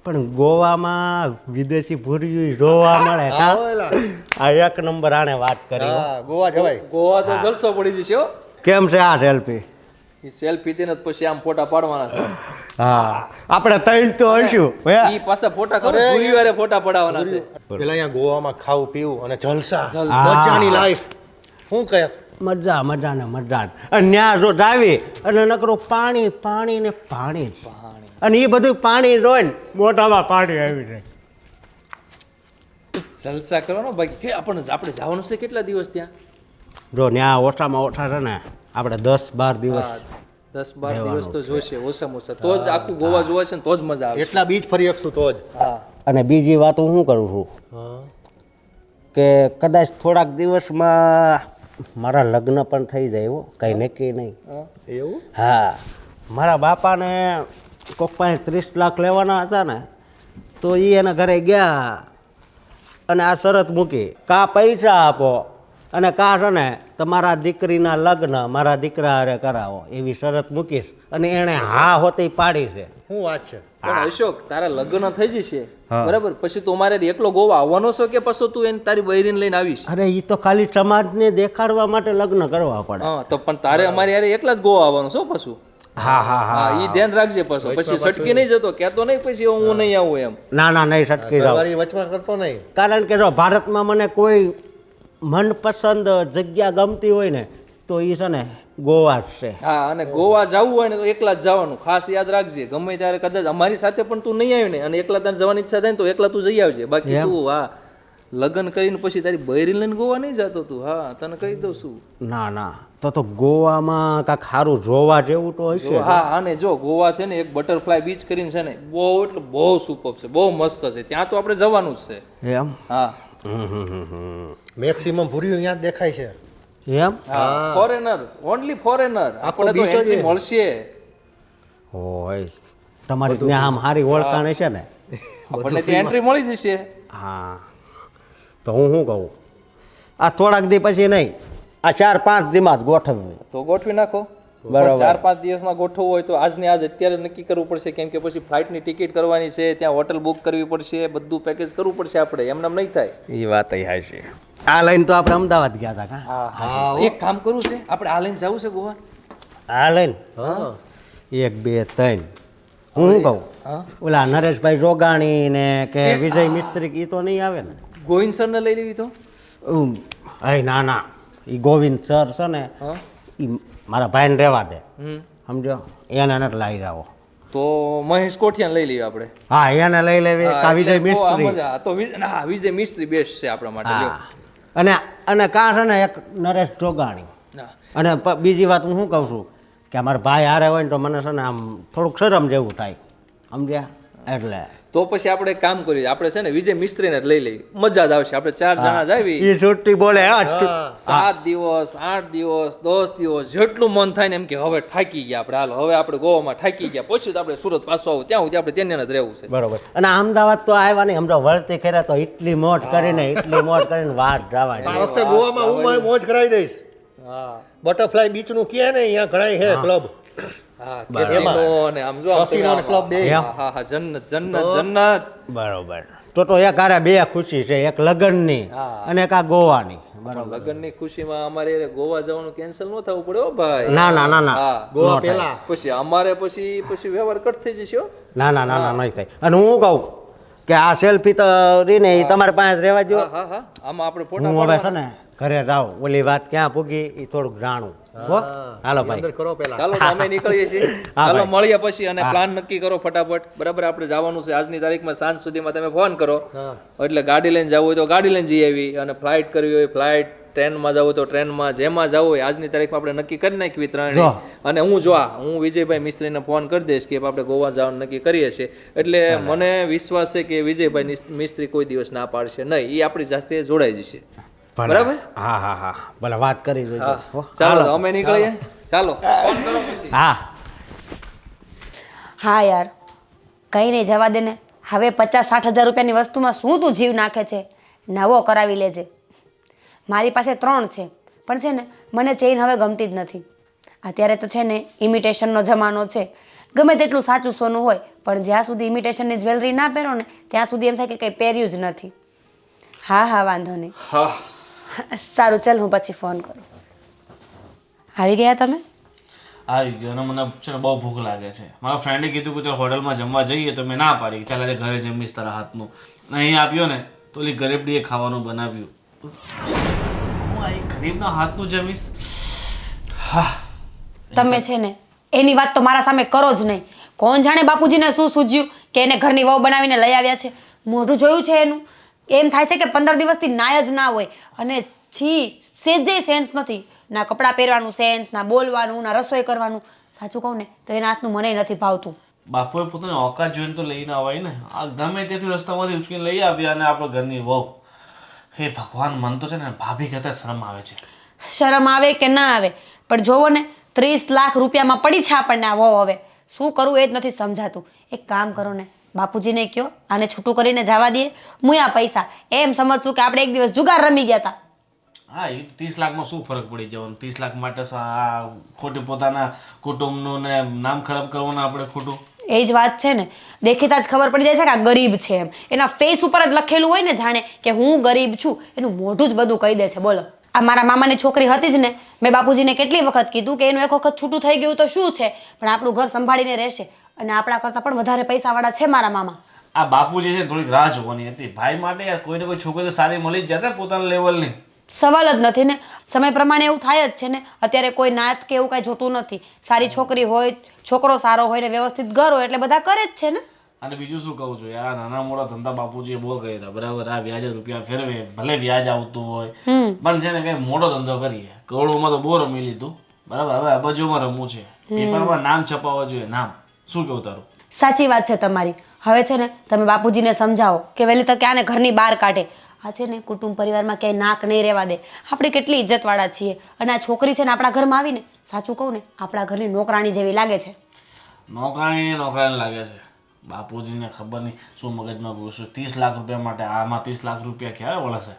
પણ ગોવામાં વિદેશી ભૂર્યું જોવા મળે. આ એક નંબર આને વાત કરી હો. ગોવા જવાય. ગોવા તો જલસો પડી જશે હો. કેમ છે આ સેલ્ફી? એ સેલ્ફી તેને પછી આમ ફોટા પાડવાના છે. હા આપણે ત્રણ તો હશું. ઈ પાછા ફોટા કરો ગુરુવારે ફોટા પડાવવાના છે. પેલા અહીંયા ગોવામાં ખાવું પીવું અને જલસા જલસા. મજાની લાઈફ. શું કહે? મજા ને મજા અને ત્યાં જો જાવી અને નકરું પાણી ને પાણી જ. અને એ બધું પાણી જોઈને મોઢામાં પાણી આવી જાય. જલસા કરો ને ભાઈ. કે આપણે જવાનું છે કેટલા દિવસ ત્યાં? જો ત્યાં ઓછામાં ઓછા છે ને આપણે 10-12 દિવસ. 10-12 દિવસ તો જોઈશે ઓછામાં ઓછા, તો જ આખું ગોવા જોવા છે ને તો જ મજા આવે. એટલા બીચ ફરી શકશું તો જ. હા અને બીજી વાત હું શું કરું છું કે કદાચ થોડાક દિવસમાં મારા લગ્ન પણ થઈ જાય હો, કંઈ નક્કી નહીં. એવું? હા, મારા બાપાને કોક પાસે 30 લાખ લેવાના હતા ને, તો એ એના ઘરે ગયા અને આ શરત મૂકી, કા પૈસા આપો અને કા છે ને તમારા દીકરીના લગ્ન મારા દીકરા હારે કરાવો, એવી શરત મૂકીશ. અને એણે હા હોતી પાડી છે. શું વાત છે? પણ અશોક તારા લગ્ન થઈ જશે બરાબર, પછી તું અમારે એકલો ગોવા આવવાનો છો કે પછી તું એને તારી બૈરીને લઈને આવીશ? અરે એ તો ખાલી સમાજને દેખાડવા માટે લગ્ન કરવા પડે. હા તો પણ તારે અમારે યાર એકલા જ ગોવા આવવાનું છો પાછું? હા હા હા, હા ઈ ધ્યાન રાખજે પાછો, પછી સટકી નહીં જતો, કહેતો નહીં પછી હું નહીં આવું એમ. ના નહીં સટકી જાવ. ઘરવાળી વચમાં કરતો નહીં. કારણ કે જો ભારતમાં મને કોઈ મનપસંદ જગ્યા ગમતી હોય ને તો એ છે ને ગોવા જ છે. હા અને ગોવા જવું હોય ને તો એકલા જ જવાનું, ખાસ યાદ રાખજે. ગમે ત્યારે કદાચ અમારી સાથે પણ તું નહીં આવ્યો ને અને એકલા તારે જવાની ઈચ્છા થાય ને તો એકલા તું જઈ આવજે. બાકી તું હા લગ્ન કરીને પછી તારી બૈરી લઈને ગોવા નહીં જતો તું. હા તને કહી દઉં છું. ના તો ગોવામાં કાંઈક સારું જોવા જેવું તો હશે. હા અને જો ગોવા છે ને એક બટરફ્લાય બીચ કરીને છે ને બહુ એટલે બહુ સુપર છે, બહુ મસ્ત છે. ત્યાં તો આપણે જવાનું જ છે. એમ? હા મેક્સિમમ ભૂર્યું અહીંયા જ દેખાય છે. એમ? હા ફોરેનર, ઓનલી ફોરેનર. આપણે તો એન્ટ્રી મળશે. હોય તમારી ત્યાં આમ સારી ઓળખાણ છે ને? આપણને ત્યાં એન્ટ્રી મળી જશે. હા તો હું શું કહું, આ થોડાક દી પછી નહીં, આ 4-5 દીમાં જ ગોઠવવી. તો ગોઠવી નાખો. બરાબર. 4-5 દિવસમાં ગોઠવવું હોય તો આજને આજ અત્યારે જ નક્કી કરવું પડશે, કેમ કે પછી ફ્લાઇટની ટિકિટ કરવાની છે, ત્યાં હોટલ બુક કરવી પડશે, બધું પેકેજ કરવું પડશે આપણે. એમને એમ નહીં થાય. એ વાત છે. આ લઈને તો આપણે અમદાવાદ ગયા હતા. હા એક કામ કરવું છે આપણે, આ લઈને જવું છે ગોવા. આ લઈને 1 2 3 હું શું કહું, ઓલા નરેશભાઈ જોગાણી ને કે વિજય મિસ્ત્રી એ તો નહીં આવે ને? ગોવિંદ સરને લઈ લેવી તો? ના એ ગોવિંદ સર છે ને એ મારા ભાઈને રહેવા દે, સમજો, એને નથી લાવી રહ્યો. તો મહેશ કોઠિયાને લઈ લઈએ આપણે. હા એને લઈ લેવી, કા વિજય મિસ્ત્રી. મજા તો હા વિજય મિસ્ત્રી બેસ્ટ છે આપણા માટે. લ્યો. અને કા છે ને એક નરેશ જોગાણી. હા. અને બીજી વાત હું શું કહું છું કે અમારા ભાઈ હારે હોય ને તો મને છે ને આમ થોડુંક શરમ જેવું થાય, સમજ્યા? એટલે તો પછી આપણે એક કામ કરીએ, આપણે છે ને વિજય મિસ્ત્રીને જ લઈ લઈએ, મજા જ આવશે. આપણે 4 જણા જ આવી, એ છૂટી બોલે 7 દિવસ 8 દિવસ 10 દિવસ જેટલું મન થાય ને એમ કે હવે થાકી ગયા આપણે, હાલો હવે આપણે ગોવામાં થાકી ગયા, પછી તો આપણે સુરત પાછો આવું, ત્યાં સુધી આપણે ત્યાં જ રહેવું છે. બરોબર. અને અમદાવાદ તો આવ્યા નહીં, સમજો વળતી કર્યા તો એટલી મોજ કરીને વાત જવા આ વખતે ગોવામાં હું મોજ કરાવી દઈશ. બટરફ્લાય બીચ નું કે ને અહીંયા ઘણા છે ક્લબ. હા કેસીનો અને આમ જો કેસીનો અને ક્લબ બે. હા જન્નત. બરોબર. તો એક હારે 2 ખુશી છે, એક લગ્નની અને એક આ ગોવાની. લગ્નની ખુશીમાં અમારે ગોવા જવાનું કેન્સલ ન થવું પડે હો ભાઈ. ના હા ગોવા પેલા પછી અમારે પછી વ્યવહાર કટ થઈ જશે હો. ના નહીં થાય. અને હું કહું કે આ સેલ્ફી તો રીને એ તમારી પાસે રહેવા દો. હા આમાં આપણે ફોટા હું હવે છે ને ઘરે જાઉં, ઓલી વાત ક્યાં પૂગી એ થોડુંક જાણું. હાલો ભાઈ, અંદર કરો પેલા. ચાલો અમે નીકળીએ છીએ. ચાલો મળીએ પછી અને પ્લાન નક્કી કરો ફટાફટ. બરાબર આપણે જવાનું છે આજની તારીખમાં સાંજ સુધીમાં તમે ફોન કરો, એટલે ગાડી લઈને જવું હોય તો ગાડી લઈને જઈ આવી, અને ફ્લાઇટ કરવી હોય ફ્લાઇટ, ટ્રેનમાં જવું તો ટ્રેનમાં, જેમાં જવું હોય આજની તારીખમાં આપણે નક્કી કરી નાખવી ત્રણે. અને હું વિજયભાઈ મિસ્ત્રીને ફોન કરી દઈશ કે આપણે ગોવા જવાનું નક્કી કરીએ છીએ. એટલે મને વિશ્વાસ છે કે વિજયભાઈ મિસ્ત્રી કોઈ દિવસ ના પાડશે નહીં, એ આપણી સાથે જોડાઈ જશે. બરાબર? હા હા હા ભલે વાત કરી જોઈજો. હો. ચાલો તો અમે નીકળીએ. ચાલો ફોન કરો પછી. હા હા યાર કંઈ નહીં, જવા દે ને. હવે 50-60 હજાર રૂપિયાની વસ્તુમાં શું તું જીવ નાખે છે? નવો કરાવી લેજે. મારી પાસે 3 છે, પણ છે ને મને ચેઇન હવે ગમતી જ નથી. અત્યારે તો છે ને ઇમિટેશનનો જમાનો છે. ગમે તેટલું સાચું સોનું હોય પણ જ્યાં સુધી ઇમિટેશનની જ્વેલરી ના પહેરો ને ત્યાં સુધી એમ થાય કે કંઈ પહેર્યું જ નથી. હા વાંધો નહીં. સારું ચાલ, હું પછી ફોન કરું. આવી ગયા તમે? આવી ગયો અને મને છે ને બહુ ભૂખ લાગે છે. મારા ફ્રેન્ડે કીધું કે ચાલ હોટલમાં જમવા જઈએ, તો મેં ના પાડી. ચાલ આજે ઘરે જમીશ તારા હાથનું. અને અહીં આપ્યો ને તો ઓલી ગરીબડીએ ખાવાનું બનાવ્યું. હું આ ગરીબના હાથનું જમીશ? તમે છે ને એની વાત તો મારા સામે કરો જ નહીં. કોણ જાણે બાપુજીને શું સૂઝ્યું કે એને ઘરની વહુ બનાવીને લઈ આવ્યા છે. મોઢું જોયું છે એનું? એમ થાય છે કે 15 દિવસથી નાય જ ના હોય. અને સેજે સેન્સ નથી. ના કપડાં પહેરવાનું સેન્સ, ના બોલવાનું, ના રસોઈ કરવાનું. સાચું કહું ને તો એના હાથનું મને નથી ભાવતું. બાપુએ પોતાની ઓકાત જોઈને તો લઈને આવાય ને. આ ગમે ત્યાંથી રસ્તામાંથી ઉચકીને લઈ આવ્યા અને આપણે ઘરની વહુ. હે ભગવાન, મન તો છે ને ભાભી કહેતા શરમ આવે છે. શરમ આવે કે ના આવે પણ જોવો ને 30 લાખ રૂપિયામાં પડી છે આપણને આ વહુ. હવે શું કરવું એ જ નથી સમજાતું. એક કામ કરો ને, બાપુજીને કહો આને છૂટું કરીને જવા દે. હું આ પૈસા એમ સમજશું કે આપણે એક દિવસ જુગાર રમી ગયા હતા. હા, એ 30 લાખમાં શું ફરક પડી જવાનો? 30 લાખ માટે આ ખોટું પોતાના કુટુંબનું ને નામ ખરાબ કરવાના આપણે ખોટું. એ જ વાત છે ને, દેખીતા જ ખબર પડી જાય છે કે આ ગરીબ છે એમ. એના ફેસ ઉપર જ લખેલું હોય ને જાણે કે હું ગરીબ છું, એનું મોઢું જ બધું કહી દે છે. બોલો, આ મારા મામાની છોકરી હતી જ ને, મેં બાપુજીને કેટલી વખત કીધું કે એનું એક વખત છૂટું થઈ ગયું તો શું છે, પણ આપણું ઘર સંભાળીને રહેશે. અને આપણા કરતાં પણ વધારે પૈસાવાળા છે મારા મામા. આ બાપુજી છે ને થોડીક રાહ જોવાની હતી. ભાઈ માટે યાર કોઈને કોઈ છોકરી તો સારી મળી જ જાય પોતાના લેવલની. સવાલ જ નથી ને. સમય પ્રમાણે એવું થાય જ છે ને. અત્યારે કોઈ નાત કે એવું કાંઈ જોતું નથી. સારી છોકરી હોય, છોકરો સારો હોય ને વ્યવસ્થિત ઘર હોય એટલે બધા કરે જ છે ને. અને બીજું શું કહું છું યાર, નાના મોટા ધંધા બાપુજીએ બહુ કર્યા બરાબર. આ વ્યાજ રૂપિયા ફેરવે, ભલે વ્યાજ આવતું હોય પણ છે ને કઈ મોટો ધંધો કરીએ. કરોડોમાં તો બહુ રમી લીધું બરાબર. હવે અબજોમાં રમવું છે. પેપરમાં નામ છપાવવા જોઈએ, નામ. શું કેવું તારું? સાચી વાત છે તમારી. હવે છે ને તમે બાપુજીને સમજાવો કે વહેલી તકે આને ઘરની બહાર કાઢે. આ છે ને કુટુંબ પરિવારમાં ક્યાંય નાક નહીં રહેવા દે. આપણે કેટલી ઇજ્જતવાળા છીએ અને આ છોકરી છે ને આપણા ઘરમાં આવીને, સાચું કહું ને, આપણા ઘરની નોકરાણી જેવી લાગે છે. નોકરાણી લાગે છે. બાપુજીને ખબર નહીં શું મગજમાં ઘૂસ્યું. 30 લાખ રૂપિયા માટે આમાં 30 લાખ રૂપિયા ક્યારે વળશે?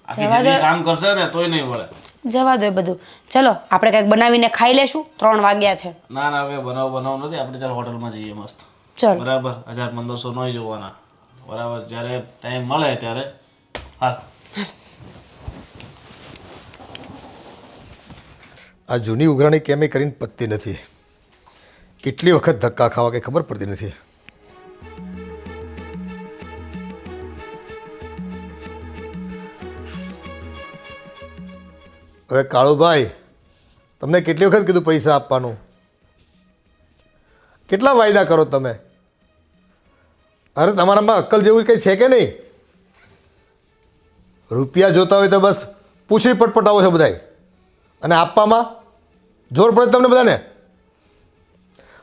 આખી જિંદગી કામ કરશે ને તોય નહીં વળે. જવા દો એ બધું. ચલો આપણે કંઈક બનાવીને ખાઈ લેશું. 3 વાગ્યા છે. ના હવે બનાવ નથી. આપણે ચાલ હોટલમાં જઈએ મસ્ત. ચલો બરાબર. 1000-1500 નહીં જોવાના બરાબર. જ્યારે ટાઈમ મળે ત્યારે હાલ. આ જૂની ઉઘરાણી કેમે કરીને પતતી નથી. કેટલી વખત ધક્કા ખાવા કંઈ ખબર પડતી નથી. હવે કાળુભાઈ, તમને કેટલી વખત કીધું પૈસા આપવાનું? કેટલા વાયદા કરો તમે? અરે તમારામાં અક્કલ જેવું કંઈ છે કે નહીં? રૂપિયા જોતા હોય તો બસ પૂછડી પટપટાવો છો બધાય, અને આપવામાં જોર પડે તમને બધાને.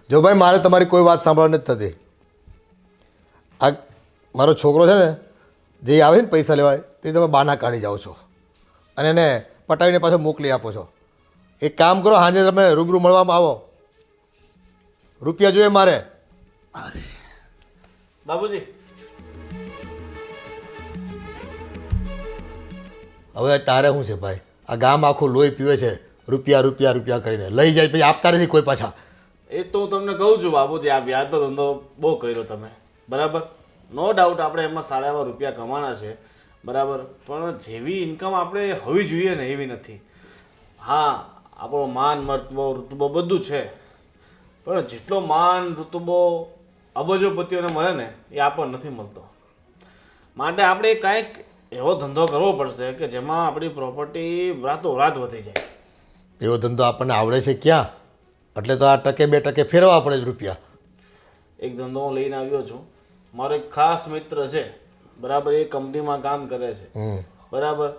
જો ભાઈ, મારે તમારી કોઈ વાત સાંભળવાની નથી થતી. આ મારો છોકરો છે ને, જે આવે ને પૈસા લેવા, તે તમે બાના કાઢી જાઓ છો અને એને પટાવીને પાછો મોકલી આપો છો. એક કામ કરો, સાંજે તમે રૂબરૂ મળવામાં આવો. રૂપિયા જોઈએ મારે. બાબુજી હવે તારે શું છે ભાઈ? આ ગામ આખું લોહી પીવે છે રૂપિયા રૂપિયા રૂપિયા કરીને. લઈ જાય પછી આપતા નથી કોઈ પાછા. એ તો હું તમને કહું છું બાબુજી, આ વ્યાજનો ધંધો બહુ કર્યો તમે બરાબર. નો ડાઉટ આપણે એમાં સારા એવા રૂપિયા કમાના છે બરાબર, પણ જેવી ઇન્કમ આપણે હોવી જોઈએ ને એવી નથી. હા, આપણો માન મર્તબો ઋતુબો બધું છે, પણ જેટલો માન ઋતુબો અબજોપતિઓને મળે ને એ આપણને નથી મળતો. માટે આપણે કાંઈક એવો ધંધો કરવો પડશે કે જેમાં આપણી પ્રોપર્ટી રાતોરાત વધી જાય. એવો ધંધો આપણને આવડે છે ક્યાં? એટલે તો આ 1-2% ફેરવવા પડે જ રૂપિયા. એક ધંધો હું લઈને આવ્યો છું. મારો એક ખાસ મિત્ર છે બરાબર, એ કંપનીમાં કામ કરે છે બરાબર.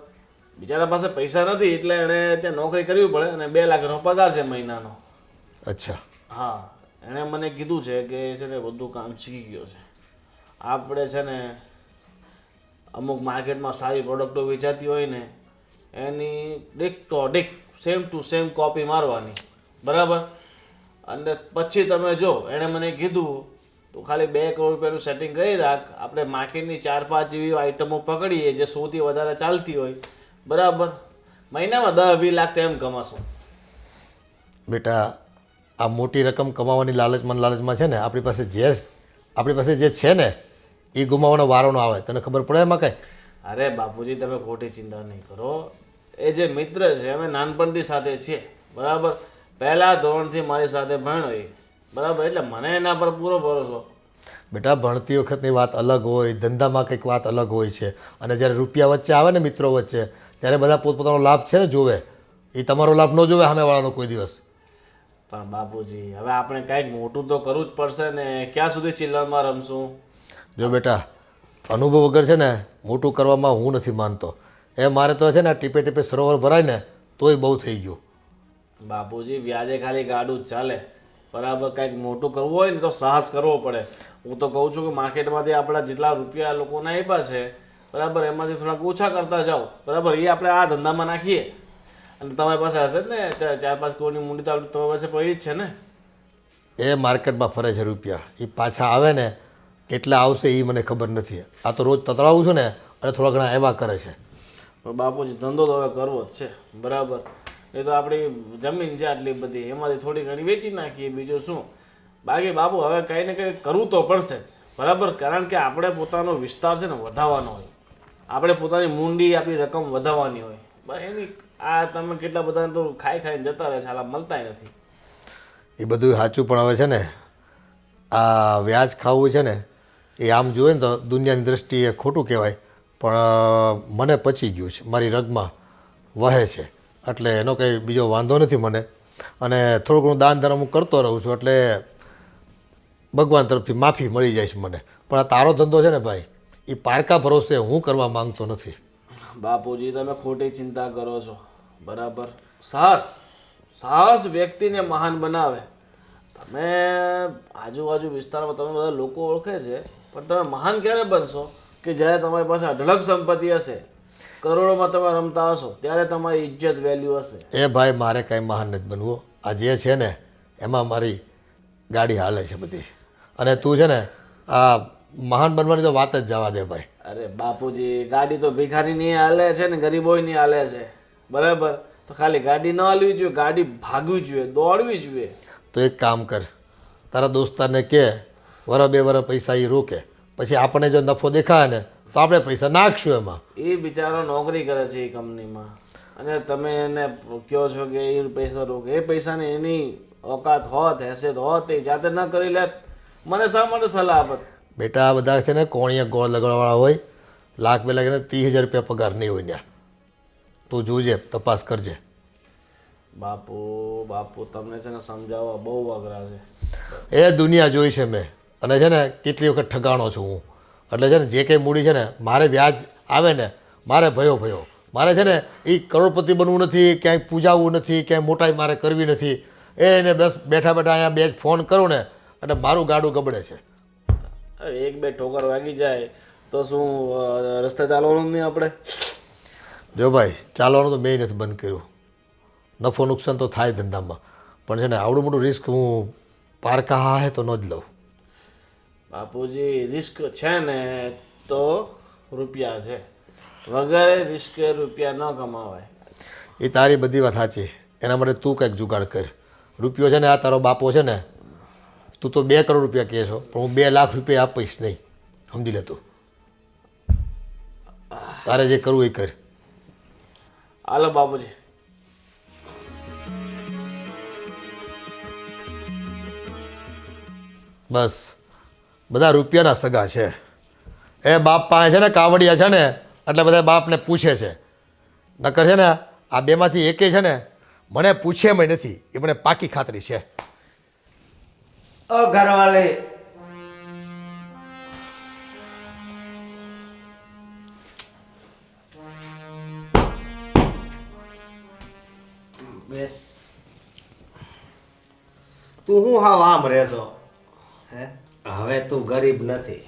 બિચારા પાસે પૈસા નથી એટલે એણે ત્યાં નોકરી કરવી પડે અને 2 લાખનો પગાર છે મહિનાનો. અચ્છા. હા, એણે મને કીધું છે કે છે ને બધું કામ શીખી ગયો છે. આપણે છે ને અમુક માર્કેટમાં સારી પ્રોડક્ટો વેચાતી હોય ને એની ડીક તો ડીક સેમ ટુ સેમ કોપી મારવાની, બરાબર. અને પછી તમે જો એણે મને કીધું તો ખાલી 2 કરોડ રૂપિયાનું સેટિંગ કરી રાખ, આપણે માર્કેટની 4-5 જેવી આઈટમો પકડીએ જે સૌથી વધારે ચાલતી હોય, બરાબર. મહિનામાં 10-20 લાખ તો એમ કમાશો. બેટા, આ મોટી રકમ કમાવાની લાલચમાં છે ને આપણી પાસે જે છે ને એ ગુમાવવાનો વારો ન આવે. તને ખબર પડે એમાં કાંઈ? અરે બાપુજી, તમે ખોટી ચિંતા નહીં કરો. એ જે મિત્ર છે અમે નાનપણથી સાથે છીએ, બરાબર. પહેલા ધોરણથી મારી સાથે ભણ્યો એ, બરાબર. એટલે મને એના પર પૂરો ભરોસો. બેટા, ભણતી વખતની વાત અલગ હોય, ધંધામાં કંઈક વાત અલગ હોય છે. અને જ્યારે રૂપિયા વચ્ચે આવે ને મિત્રો વચ્ચે, ત્યારે બધા પોતપોતાનો લાભ છે ને જોવે. એ તમારો લાભ ન જોવે સામેવાળાનો કોઈ દિવસ. પણ બાપુજી, હવે આપણે કંઈક મોટું તો કરવું જ પડશે ને. ક્યાં સુધી ચિલ્લરમાં રમશું? જો બેટા, અનુભવ વગર છે ને મોટું કરવામાં હું નથી માનતો. એ મારે તો છે ને ટીપે ટીપે સરોવર ભરાય ને તોય બહુ થઈ ગયું. બાપુજી, વ્યાજે ખાલી ગાડું જ ચાલે, બરાબર. કંઈક મોટું કરવું હોય ને તો સાહસ કરવો પડે. હું તો કહું છું કે માર્કેટમાંથી આપણા જેટલા રૂપિયા લોકોને આપ્યા છે, બરાબર, એમાંથી થોડાક ઓછા કરતા જાઓ, બરાબર. એ આપણે આ ધંધામાં નાખીએ અને તમારી પાસે હશે જ ને અત્યારે 4-5 કરોડની મૂડી તો તમારી પાસે પડી જ છે ને. એ માર્કેટમાં ફરે છે રૂપિયા, એ પાછા આવે ને કેટલા આવશે એ મને ખબર નથી. આ તો રોજ તતડાવું છું ને અને થોડા ઘણા એવા કરે છે. પણ બાપુજી, ધંધો તો હવે કરવો જ છે, બરાબર. એ તો આપણી જમીન છે આટલી બધી, એમાંથી થોડી ઘણી વેચી નાખીએ, બીજું શું. બાકી બાપુ હવે કંઈ ને કંઈ કરવું તો પડશે જ, બરાબર. કારણ કે આપણે પોતાનો વિસ્તાર છે ને વધારવાનો હોય, આપણે પોતાની મૂંડી આપણી રકમ વધારવાની હોય. બસ એની આ તમે કેટલા બધાને તો ખાઈને જતા રહે છે, હાલા મળતાય નથી. એ બધું સાચું, પણ હવે છે ને આ વ્યાજ ખાવું છે ને એ આમ જોઈએ ને તો દુનિયાની દ્રષ્ટિએ ખોટું કહેવાય, પણ મને પચી ગયું છે, મારી રગમાં વહે છે. એટલે એનો કંઈ બીજો વાંધો નથી મને. અને થોડું ઘણું દાન ધર્મ હું કરતો રહું છું એટલે ભગવાન તરફથી માફી મળી જાય છે મને. પણ આ તારો ધંધો છે ને ભાઈ, એ પારકા ભરોસે હું કરવા માંગતો નથી. બાપુજી, તમે ખોટી ચિંતા કરો છો, બરાબર. સાહસ વ્યક્તિને મહાન બનાવે. તમે આજુબાજુ વિસ્તારમાં તમે બધા લોકો ઓળખે છે, પણ તમે મહાન ક્યારે બનશો કે જ્યારે તમારી પાસે અઢળક સંપત્તિ હશે, કરોડોમાં તમે રમતા હશો, ત્યારે તમારી ઇજ્જત વેલ્યુ હશે. એ ભાઈ, મારે કાંઈ મહાન નથી બનવું. આ જે છે ને એમાં મારી ગાડી હાલે છે બધી. અને તું છે ને આ મહાન બનવાની તો વાત જ જવા દે ભાઈ. અરે બાપુજી, ગાડી તો ભિખારીની હાલે છે ને ગરીબોની હાલે છે, બરાબર. તો ખાલી ગાડી ન હાલવી જોઈએ, ગાડી ભાગવી જોઈએ, દોડવી જોઈએ. તો એક કામ કર, તારા દોસ્તારને કે 1-2 વર્ષ પૈસા એ રોકે, પછી આપણને જો નફો દેખાય ને તો આપણે પૈસા નાખશું એમાં. એ બિચારો નોકરી કરે છે એ કંપનીમાં, અને તમે એને કહો છો કે એ પૈસા રોકે. એ પૈસાની એની ઓકાત હોત, હેસિયત હોત, એ જાતે ન કરી લે, મને શા માટે સલાહ આપત? બેટા, આ બધા છે ને કોણીએ ગોળ લગાડવાવાળા હોય, 1,00,000 લાગે ને 30,000 રૂપિયા પગાર નહીં હોય ત્યાં. તું જોજે, તપાસ કરજે. બાપુ તમને છે ને સમજાવવા બહુ અઘરા છે. એ દુનિયા જોઈ છે મેં, અને છે ને કેટલી વખત ઠગાણો છું હું. એટલે છે ને જે કંઈ મૂડી છે ને મારે વ્યાજ આવે ને મારે ભયો મારે છે ને એ કરોડપતિ બનવું નથી, ક્યાંય પૂજાવવું નથી, ક્યાંય મોટાઈ મારે કરવી નથી. એને બસ બેઠા અહીંયા 2 ફોન કરું ને એટલે મારું ગાડું ગબડે છે. 1-2 ઠોકર વાગી જાય તો શું રસ્તે ચાલવાનું નહીં આપણે? જો ભાઈ, ચાલવાનું તો મેં નથી બંધ કર્યું. નફો નુકસાન તો થાય ધંધામાં, પણ છે ને આવડું મોટું રિસ્ક હું પારકા હે તો ન જ લઉં. બાપુજી, રિસ્ક છે ને તો રૂપિયા છે, વગર રિસ્કે રૂપિયા ન કમાવાય. એ તારી બધી વાત સાચી. એના માટે તું કંઈક જુગાડ કર. રૂપિયો છે ને આ તારો બાપો છે ને, તું તો 2 કરોડ રૂપિયા કહે છો, પણ હું 2 લાખ રૂપિયા આપીશ નહીં, સમજી લે તું. તારે જે કરવું એ કર. હાલો બાપુજી. બસ બધા રૂપિયાના સગા છે. એ બાપ પાસે છે ને કાવડિયા છે ને એટલે બધા બાપને પૂછે છે. નકર છે ને આ બેમાંથી એકે છે ને મને પૂછેમય નથી, એ મને પાકી ખાતરી છે. ઘરવાલે બેસ. તું હું હાવ આમ રહેશો હે? હવે તું ગરીબ નથી,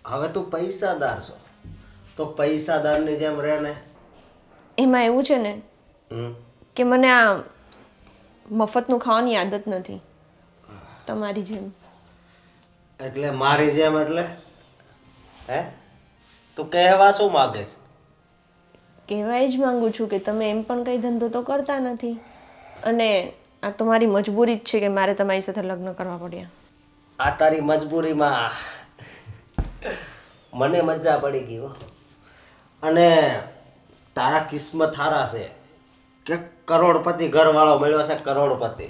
હવે તું પૈસાદાર છો. તો પૈસાદારની જેમ રહે ને. એમાં એવું છે ને હમ. કે મને આ મફતનું ખાવાની આદત નથી તમારી જેમ. એટલે મારી જેમ એટલે હે? તું કહેવા શું માગે છે? કહેવાય જ માંગુ છું કે તમે એમ પણ કંઈ ધંધો તો કરતા નથી અને આ તમારી મજબૂરી જ છે કે મારે તમારી સાથે લગ્ન કરવા પડ્યા. આ તારી મજબૂરીમાં મને મજા પડી ગઈ હો. અને તારા કિસ્મત હારા છે કે કરોડપતિ ઘરવાળો મળ્યો છે, કરોડપતિ.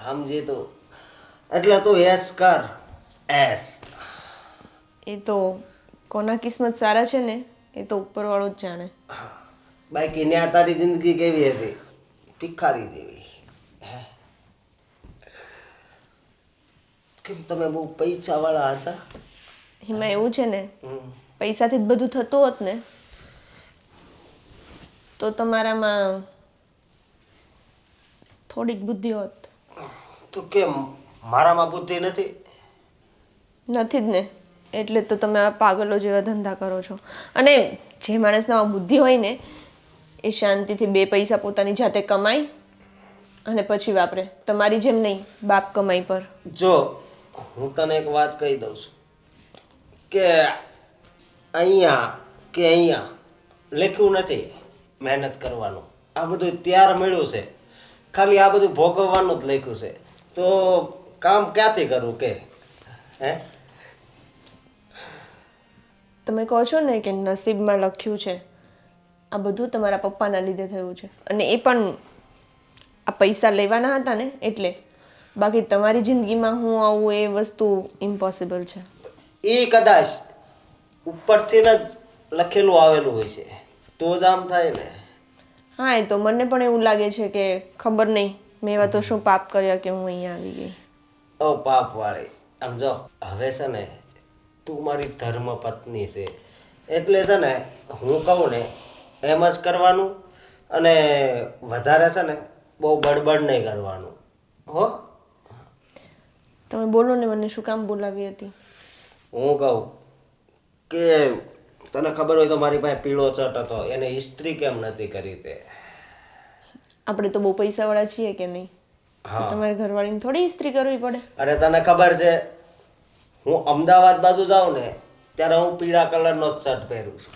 સમજી તું? એટલે તું એસ કર, એસ. એ તો કોના કિસ્મત સારા છે ને એ તો ઉપરવાળો જ જાણે. બાકી ન્યા તારી જિંદગી કેવી હતી? ભિખારી જેવી. હે? કેમ તમે બહુ પૈસાવાળા હતા? એમાં એવું છે ને હમ. પૈસાથી જ બધું થતું હોત ને તો તમારામાં થોડીક બુદ્ધિ હોત. તો કેમ મારામાં બુદ્ધિ નથી? નથી જ ને, એટલે તો તમે આ પાગલો જેવા ધંધા કરો છો. અને જે માણસનામાં બુદ્ધિ હોય ને એ શાંતિથી બે પૈસા પોતાની જાતે કમાય અને પછી વાપરે. તમારી જેમ નહીં બાપ કમાઈ પર. જો હું તને એક વાત કહી દઉં છું કે અહીંયા લખ્યું નથી મહેનત કરવાનું. આ બધું ત્યાર મળ્યું છે, ખાલી આ બધું ભોગવવાનું જ લખ્યું છે. તો કામ ક્યાંથી કરું કે? હે? તમે કહો છો ને કે નસીબમાં લખ્યું છે, આ બધું તમારા પપ્પાના લીધે થયું છે. અને એ પણ આ પૈસા લેવાના હતા ને એટલે. બાકી તમારી જિંદગીમાં હું આવું એ વસ્તુ ઇમ્પોસિબલ છે. એ કદાચ ઉપરથી જ લખેલું આવેલું હોય છે તો જ આમ થાય ને. હા, એ તો મને પણ એવું લાગે છે કે ખબર નહીં મેં એવા તો શું પાપ કર્યા કે હું અહીંયા આવી ગઈ. ઓ પાપ વાળી, આમ જો હવે છે ને તું મારી ધર્મ પત્ની છે એટલે છે ને હું કહું ને એમ જ કરવાનું. અને વધારે છે ને બહુ બડબડ નહીં કરવાનું હો. તમે બોલો ને, મને શું કામ બોલાવી હતી? હું કહું કે તને ખબર હોય તો મારી પાસે પીળો ચટ હતો, એને ઇસ્ત્રી કેમ નથી કરી તે? આપણે તો બહુ પૈસાવાળા છીએ કે નહીં? તો તમારે ઘરવાળીને થોડી ઇસ્ત્રી કરવી પડે. અરે તને ખબર છે હું અમદાવાદ બાજુ જાઉં ને ત્યારે હું પીળા કલરનો જ શર્ટ પહેરું છું.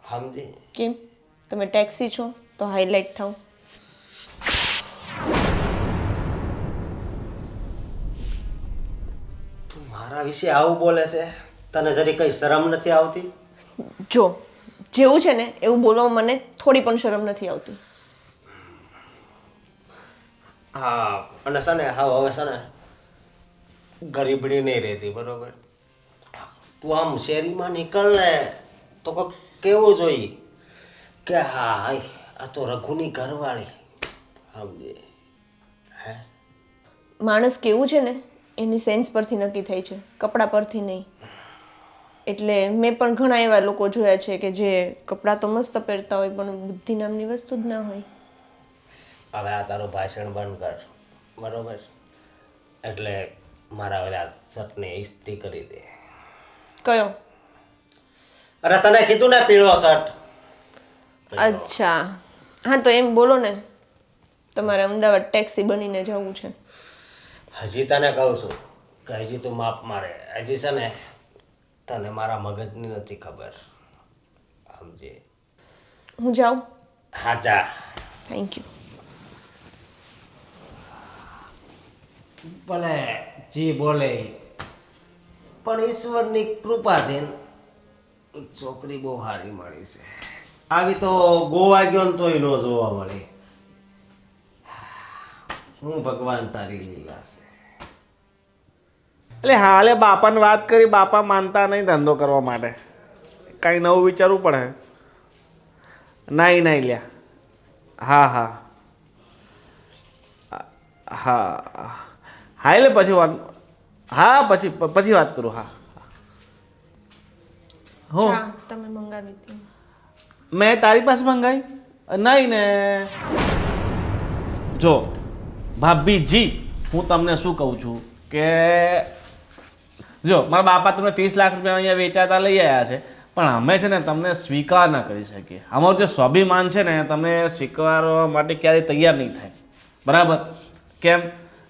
સમજી? કેમ? તમે ટેક્સી છો તો હાઈલાઇટ થાવ. તું મારા વિશે આવું બોલે છે? તને જરી કઈ શરમ નથી આવતી? જો જેવું છે ને એવું બોલવામાં મને થોડી પણ શરમ નથી આવતી. હા, અને છે ને હવે છે ને ગરીબડી નહીં રહેતી, બરોબર? તું આમ શેરીમાં નીકળ ને તો કોઈક કેવું જોઈએ કે હા હાય આ તો રઘુની ઘરવાળી. સમજે? હે? માણસ કેવું છે ને એની સેન્સ પરથી નક્કી થાય છે, કપડાં પરથી નહીં. એટલે મેં પણ ઘણા એવા લોકો જોયા છે કે જે કપડાં તો મસ્ત પહેરતા હોય પણ બુદ્ધિ નામની વસ્તુ જ ના હોય. હવે આ તારું ભાષણ બંધ કર, બરોબર? એટલે મારા ઓલા શર્ટને ઇસ્ત્રી કરી દે. કયો? અરે તને કીધું ને પીળો શર્ટ. અચ્છા, હા તો એમ બોલો ને, તમારે અમદાવાદ ટેક્સી બનીને જવું છે. હજી તને કહું છું કે હજી તું માપ મારે. હજી છે ને તને મારા મગજની નથી ખબર. સમજે? હું જાઉં? હા જા. Thank you. ભલે જી બોલે પણ ઈશ્વરની કૃપાથી છોકરી બહુ સારી મળી છે. આવી તો ગોવા ગયો ને તોય ન જોવા મળી. હું ભગવાન તારી લીલા છે. એટલે હાલે બાપાને વાત કરી, બાપા માનતા નહીં ધંધો કરવા માટે. કાંઈ નવું વિચારવું પડે. નહીં લ્યા. હા હા હા હા, એટલે પછી વાત, હા પછી વાત કરું. હા હો, ચા તમે મંગાવી હતી? મેં તારી પાસે મંગાવી નહીં ને? જો ભાભીજી, હું તમને શું કહું છું કે જો મારા બાપા તમને 30 લાખ રૂપિયા અહીંયા વેચાતા લઈ આવ્યા છે, પણ અમે છે ને તમને સ્વીકાર ન કરી શકીએ. અમારું જે સ્વાભિમાન છે ને તમને સ્વીકારવા માટે ક્યારેય તૈયાર નહીં થાય. બરાબર? કેમ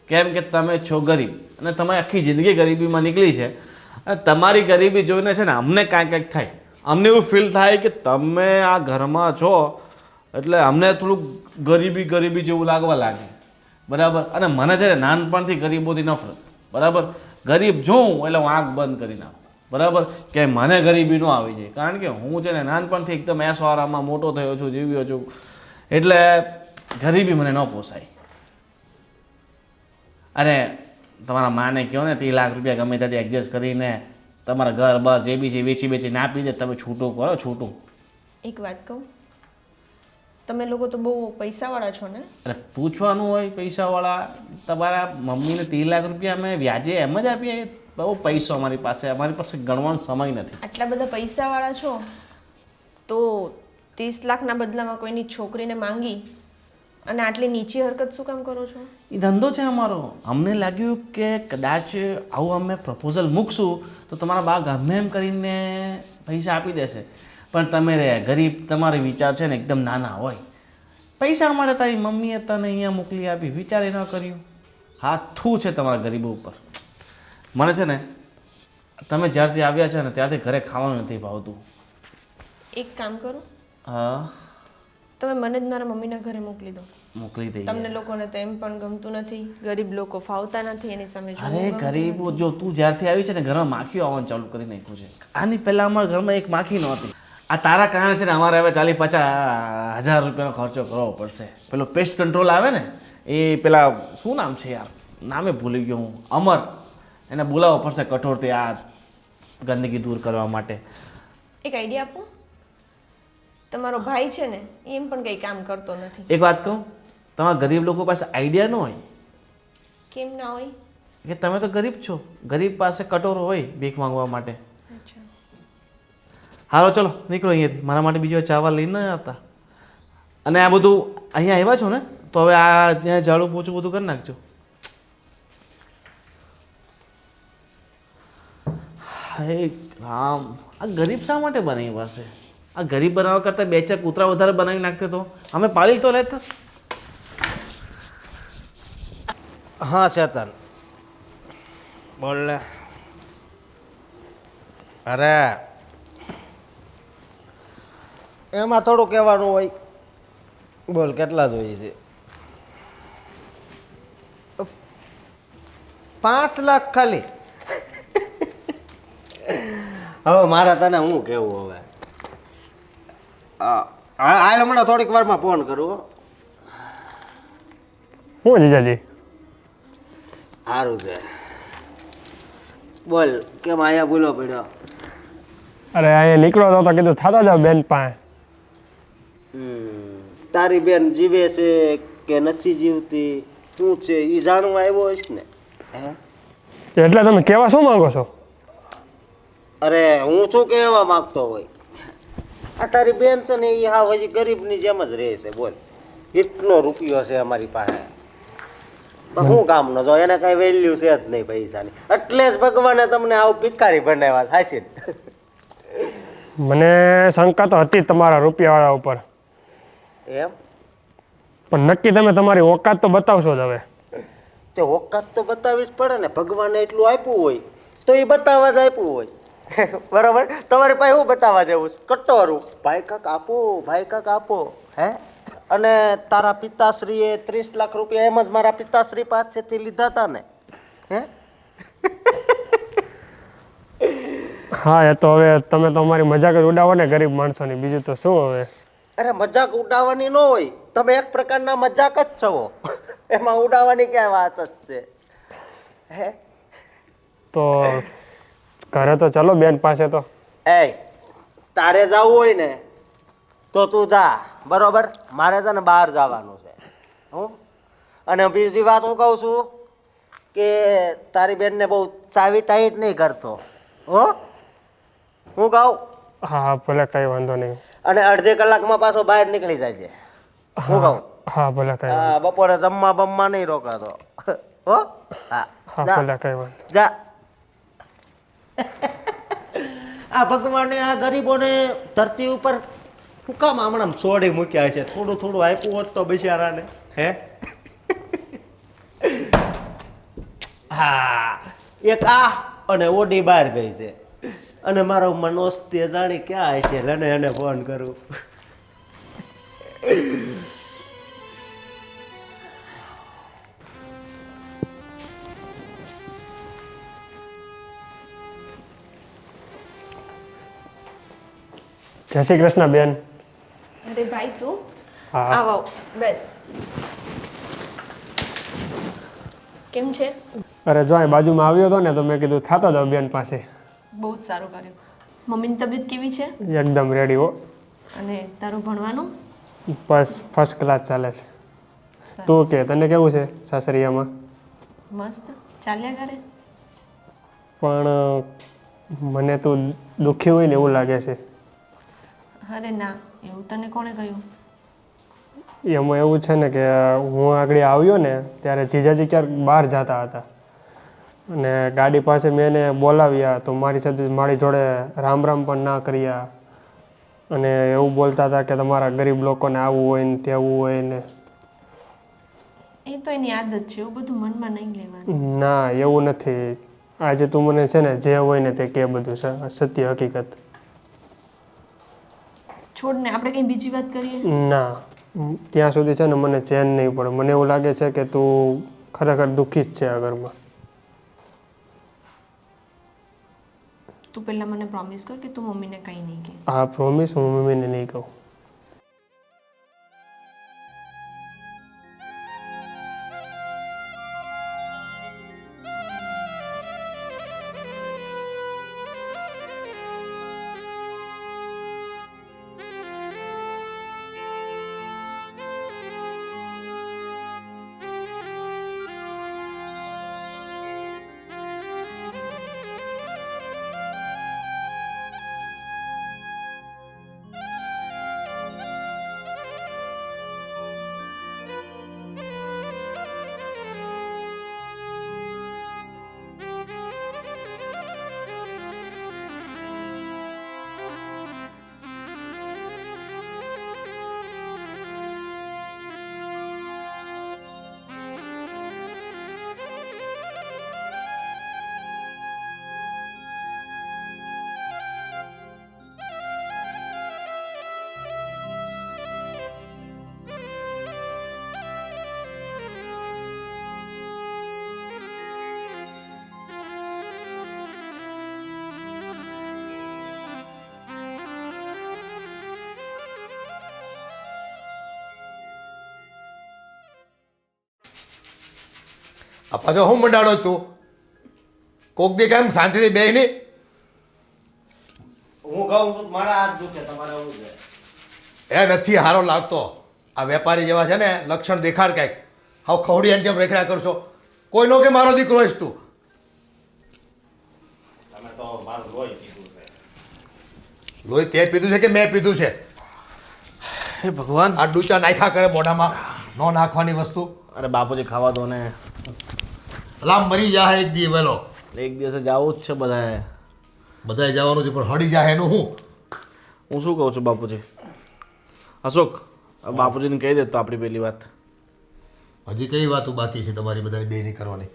કેમ કે તમે છો ગરીબ અને તમે આખી જિંદગી ગરીબીમાં નીકળી છે, અને તમારી ગરીબી જોઈને છે ને અમને કાંઈક થાય. અમને એવું ફીલ થાય કે તમે આ ઘરમાં છો એટલે અમને થોડુંક ગરીબી ગરીબી જેવું લાગવા લાગે. બરાબર? અને મને છે ને નાનપણથી ગરીબોથી નફરત. બરાબર? ગરીબ જોઉં એટલે હું આંખ બંધ કરી નાખું. બરાબર? કે મને ગરીબી ન આવી જાય, કારણ કે હું છે ને નાનપણથી એકદમ એસવારામાં મોટો થયો છું, જીવ્યો છું, એટલે ગરીબી મને ન પોસાય. અને તમારા માને કહો ને 30 લાખ રૂપિયા ગમે ત્યાંથી એડજસ્ટ કરીને તમારા ઘર બહાર જે બી છે વેચી વેચીને આપી દે, તમે છૂટું કરો છૂટું. એક વાત કહું, તમે લોકો તો બહુ પૈસાવાળા છો ને? અરે પૂછવાનું હોય પૈસાવાળા, તમારા મમ્મીને 30 લાખ રૂપિયા અમે વ્યાજે એમ જ આપીએ? બહુ પૈસો અમારી પાસે ગણવાનો સમય નથી. આટલા બધા પૈસાવાળા છો તો 30 લાખના બદલામાં કોઈની છોકરીને માંગી અને આટલી નીચી હરકત શું કામ કરો છો? એ ધંધો છે અમારો. અમને લાગ્યું કે કદાચ આવું અમે પ્રપોઝલ મૂકશું તો તમારા બા ગમે એમ કરીને પૈસા આપી દેશે, પણ તમે રે ગરીબ, તમારે વિચાર છે ને એકદમ નાના હોય. પૈસા માટે તારી મમ્મીએ તને અહીંયા મોકલી આપી, વિચારે ન કર્યું. હાથું છે તમારા ગરીબો ઉપર. મને છે ને તમે જ્યારથી આવ્યા છે ને ત્યારથી ઘરે ખાવાનું નથી ભાવતું. એક કામ કરો, હા, તમે મને જ મારા મમ્મીના ઘરે મોકલી દો. મોકલી દઈએ. તમને લોકોને તો એમ પણ ગમતું નથી, ગરીબ લોકો ફાવતા નથી, એની સામે જોવું અરે ગમતું ગરીબો, નથી. જો તું જ્યારથી આવી છે ને ઘરમાં માખીઓ આવવાનું ચાલુ કરી નાખ્યું છે. આની પહેલાં અમારા ઘરમાં એક માખી નહોતી. આ તારા કારણે છે ને અમારે હવે 40-50 હજાર રૂપિયાનો ખર્ચો કરવો પડશે. પેલો પેસ્ટ કંટ્રોલ આવે ને, એ પેલા શું નામ છે યાર, નામે ભૂલી ગયો હું, અમર, એને બોલાવવો પડશે કઠોરથી આ ગંદકી દૂર કરવા માટે. એક આઈડિયા આપો. તમારો ભાઈ છે ને એ એમ પણ કંઈ કામ કરતો નથી. એક વાત કહું, તમારા ગરીબ લોકો પાસે આઈડિયા ન હોય કેમ ના હોય? કે તમે તો ગરીબ છો, ગરીબ પાસે કટોરો હોય ભીખ માંગવા માટે. અચ્છા, હાલો ચલો નીકળો અહીંયાથી, મારા માટે બીજો ચાવલ લઈને આવતા. અને આ બધું અહીંયા આવ્યા છો ને તો હવે આ જ્યાં ઝાડુ પોછું બધું કરી નાખજો. હે રામ, આ ગરીબ શા માટે બનાવી પાસે? આ ગરીબ બનાવવા કરતાં 2-4 કૂતરા વધારે બનાવી નાખતે તો અમે પાળી તો લેતા. હા ચેતન, બોલ ને. અરે એમાં થોડું કહેવાનું હોય. બોલ, કેટલા જોઈએ છે? 5 લાખ ખાલી? હવે મારે તને શું કહેવું હવે? હાલ હમણાં થોડીક વારમાં ફોન કરું હો. શું જીજાજી? સારું છે. બોલ, કેમ અહીંયા ભૂલો પડ્યો? અરે અહીંયા નીકળો તો કીધું થતા જાવ બેન પાસે. તારી બેન જીવે છે કે નથી જીવતી શું છે એ જાણવા આવ્યો હોઈશ ને? હે, એટલે તમે કહેવા શું માંગો છો? અરે હું શું કહેવા માંગતો હોય? આ તારી બેન છે ને એ હા હજી ગરીબની જેમ જ રહે છે. બોલ, એટલો રૂપિયો છે અમારી પાસે, પણ શું કામનો? જો એને કઈ વેલ્યુ છે જ નહીં પૈસાની, એટલે જ ભગવાને તમને આવું ભિખારી બનાવ્યા થાય છે. મને શંકા તો હતી તમારા રૂપિયાવાળા ઉપર, એમ? પણ નક્કી તમે તમારી ઓકાત તો બતાવશો જ હવે. તે ઓકાત તો બતાવવી જ પડે ને. ભગવાને એટલું આપ્યું હોય તો એ બતાવવા જ આપ્યું હોય. બરાબર? તમારી પાસે શું બતાવવા જેવું છે? કટોરું. ભાઈ કાક આપો, ભાઈ કાક આપો. હે? અને તારા પિતાશ્રીએ 30 લાખ રૂપિયા એમ જ મારા પિતાશ્રી પાસેથી લીધા હતા ને? હે? હા, એ તો હવે તમે તો અમારી મજાક જ ઉડાવો ને ગરીબ માણસોની, બીજું તો શું હવે. અરે મજાક ઉડાવવાની ન હોય, તમે એક પ્રકારના મજાક જ છો. એમાં ઉડાવવાની ક્યાં વાત જ છે? હે? તો ઘરે તો ચલો બેન પાસે. તો એ તારે જવું હોય ને તો તું જા, બરોબર? મારે છે ને બહાર જવાનું છે. હું અને બીજી વાત હું કહું છું કે તારી બેનને બહુ ચાવી ટાઈટ નહીં કરતો હો. હું કહું? હા ભલે, કંઈ વાંધો નહીં. અને અડધી કલાકમાં પાછો બહાર નીકળી જાય છે. હું કહું? હા ભલે કઈ વાંધો હા બપોરે જમવા બમવા નહીં રોકાતો હો હા હા જા. ભલે કઈ વાંધો જા આ ભગવાને આ ગરીબોને ધરતી ઉપર શું કામ હમણાં છોડી મૂક્યા છે? થોડું થોડું આપ્યું હોત તો બિચારાને હે હા એક આ અને ઓડી બહાર ગઈ છે અને મારો મનોજ તેજાણી ક્યાં હશે? લને એને ફોન કરું. જય શ્રી કૃષ્ણ બેન. અરે ભાઈ તું હા આવ આવ બેસ. કેમ છે? અરે જો અહીં બાજુમાં આવ્યો હતો ને તો મેં કીધું થતો હતો બેન પાસે. બહુ જ સારું કર્યું. મમ્મીની તબિયત કેવી છે? એકદમ રેડી હો. અને તારું ભણવાનું? બસ ફર્સ્ટ ક્લાસ ચાલે છે. તું કે તને કેવું છે સાસરિયામાં? મસ્ત ચાલ્યા કરે. પણ મને તું દુઃખી હોય ને એવું લાગે છે. અરે ના, એવું તને કોણે કહ્યું? એમાં એવું છે ને કે હું આગળ આવ્યો ને ત્યારે જીજાજી ક્યાંક બહાર જતા હતા અને ગાડી પાસે મેં એને બોલાવ્યા તો મારી જોડે રામ રામ પણ ના કર્યા અને એવું બોલતા હતા કે તમારા ગરીબ લોકોને આવું હોય ને તેવું હોય ને. એ તો એની આદત છે, એવું બધું મનમાં નહીં લેવાનું. ના એવું નથી. આજે તું મને છે ને જે હોય ને તે કે બધું સત્ય હકીકત. છોડ ને, આપણે કંઈ બીજી વાત કરીએ. ના ત્યાં સુધી છે ને મને ચેન નહીં પડે. મને એવું લાગે છે કે તું ખરેખર દુઃખી જ છે આ ઘરમાં. તું પહેલા મને પ્રોમિસ કર કે તું મમ્મીને કંઈ નહીં કહે. આ પ્રોમિસ હું મમ્મીને નહીં કહું. આ પાછો હું મંડાણો તું? કોક દી કેમ શાંતિથી બે નહીં? હું કહું તો મારા હાથ દુખે, તમારે એવું છે? એ નથી હારો લાગતો. આ વેપારી જેવા છે ને લક્ષણ દેખાડ કાંઈક. હાવ ખવડિયાની જેમ રેખડા કરશો. કોઈનો કે મારો દીકરો હોઈશ તું? તમે તો મારું લોહી કીધું છે. લોહી તે પીધું છે કે મેં પીધું છે? હે ભગવાન. આ ડૂચા નાખ્યા કરે મોઢામાં, ન નાખવાની વસ્તુ. અરે બાપુજી ખાવા દો ને. અલા મરી જાય એક દી વેલો. એક દિવસે જવું જ છે બધાએ. બધાએ જવાનું છે પણ હળી જાય એનું હું? હું શું કહું છું બાપુજી? અશોક, બાપુજીને કહી દે તો આપણી પહેલી વાત. હજી કઈ વાતો બાકી છે તમારી બધાની બેની કરવાની?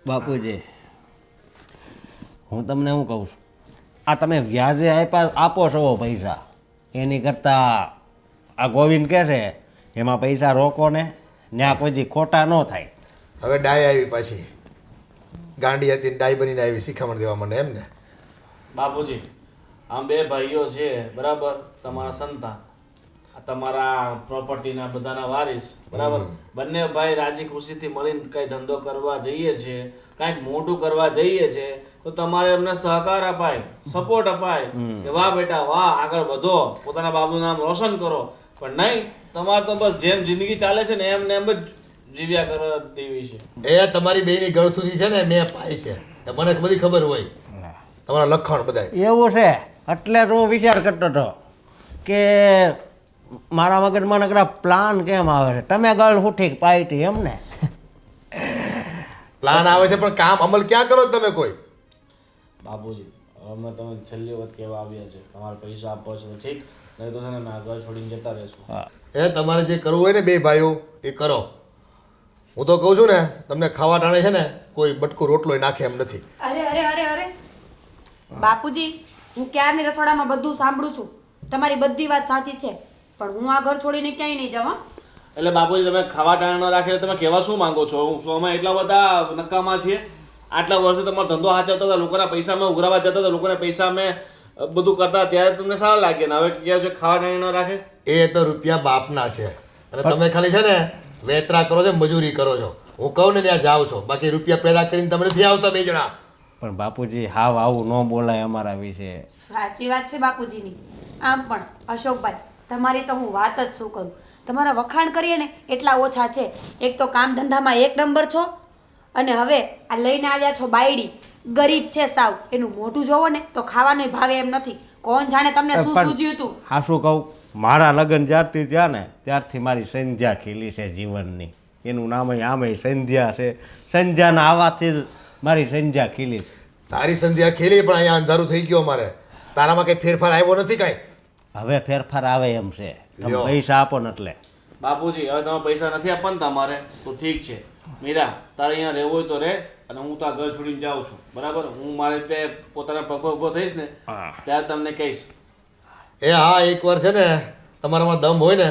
બાપુજી હું તમને શું કહું છું, આ તમે વ્યાજે આપો છો પૈસા, એની કરતાં આ ગોવિંદ કહે છે એમાં પૈસા રોકો ને ત્યાં કોઈ દી ખોટા ન થાય. હવે ડાય આવી પાછી. ગાંડી હતી ને ડાય બનીને આવી શિખામણ દેવા મને એમ ને? બાપુજી, આમ બે ભાઈઓ છે બરાબર, તમારા સંતાન, આ તમારા પ્રોપર્ટીના બધાના વારીસ બરાબર. બંને ભાઈ રાજી ખુશીથી મળીને કંઈ ધંધો કરવા જઈએ છીએ, કાંઈક મોટું કરવા જઈએ છીએ, તો તમારે એમને સહકાર અપાય, સપોર્ટ અપાય કે વાહ બેટા વાહ, આગળ વધો, પોતાના બાપનું નામ રોશન કરો. પણ નહીં, તમારે તો બસ જેમ જિંદગી ચાલે છે ને એમ ને એમ જ જીવ્યા કરવા દેવી છે. એ તમારી બેની ગળથુથી છે ને મેં પાઈ છે, એ મને બધી ખબર હોય તમારા લખણ બધા. એવું છે એટલે જ હું વિચાર કરતો હતો કે મારા મગજમાં નકરા પ્લાન કેમ આવે છે? તમે ગર્લ ઉઠી પાઈટી એમ ને? પ્લાન આવે છે પણ કામ અમલ ક્યાં કરો છો તમે કોઈ? બાપુજી અમે તમે છેલ્લી વખત કહેવા આવ્યા છે તમારે પૈસા આપવા છે તો ઠીક, નહીં તો છે ને મેં ઘર છોડીને જતા રહેશું. એ તમારે જે કરવું હોય ને બે ભાઈઓ એ કરો. હું તો કહું છું ને તમને ખાવા ટાણે છે ને કોઈ બટકું રોટલો નાખે એમ નથી. અરે અરે અરે અરે બાપુજી, હું ક્યારની રસોડામાં બધું સાંભળું છું. તમારી બધી વાત સાચી છે, પણ હું આ ઘર છોડીને ક્યાંય નહીં જાઉં. એટલે બાપુજી તમે ખાવા ટાણે ન રાખે તમે કહેવા શું માંગો છો? શું અમે એટલા બધા નકામા છીએ? આટલા વર્ષે તમારો ધંધો હાચવતા હતા, લોકોના પૈસા અમે ઉઘરાવા જતા હતા, લોકોના પૈસા અમે બધું કરતા, ત્યારે તમને સારા લાગે ને હવે કહે છે ખાવા ટાણે ન રાખે? એ તો રૂપિયા બાપના છે અને તમે ખાલી છે ને વેતરા કરો છો, મજૂરી કરો છો. હું કહું ને ત્યાં જાઓ છો, બાકી રૂપિયા પેદા કરીને તમે નથી આવતા બે જણા. પણ બાપુજી હાવ આવું ન બોલાય અમારા વિશે. સાચી વાત છે બાપુજીની. આમ પણ અશોકભાઈ, તમારી તો હું વાત જ શું કરું. તમારા વખાણ કરીએ ને એટલા ઓછા છે. એક તો કામ ધંધામાં એક નંબર છો, અને હવે આ લઈને આવ્યા છો બાયડી, ગરીબ છે સાવ. એનું મોઢું જોવો ને તો ખાવાનું ભાવે એમ નથી. કોણ જાણે તમને શું સૂઝ્યું હતું. હા શું કહું, મારા લગ્ન જ્યારથી થયા ને ત્યારથી મારી સંધ્યા ખીલી છે જીવનની. એનું નામ આમે સંધ્યા છે. સંધ્યાના આવવાથી જ મારી સંધ્યા ખીલી. તારી સંધ્યા ખેલી પણ અહીંયા અંધારું થઈ ગયું અમારે. તારામાં કઈ ફેરફાર આવ્યો નથી કાંઈ? હવે ફેરફાર આવે એમ છે. તમે લ્યો. પૈસા આપો ને એટલે. બાપુજી હવે તમે પૈસા નથી આપવાના તમારે તો ઠીક છે. મીરા તારે અહીંયા રહેવું હોય તો રહે, અને હું તો આ ઘર છોડીને જાઉં છું, બરાબર? હું મારી રીતે પોતાના પગ પર ઊભો થઈશ ને ત્યારે તમને કહીશ. એ હા, એકવાર છે ને તમારામાં દમ હોય ને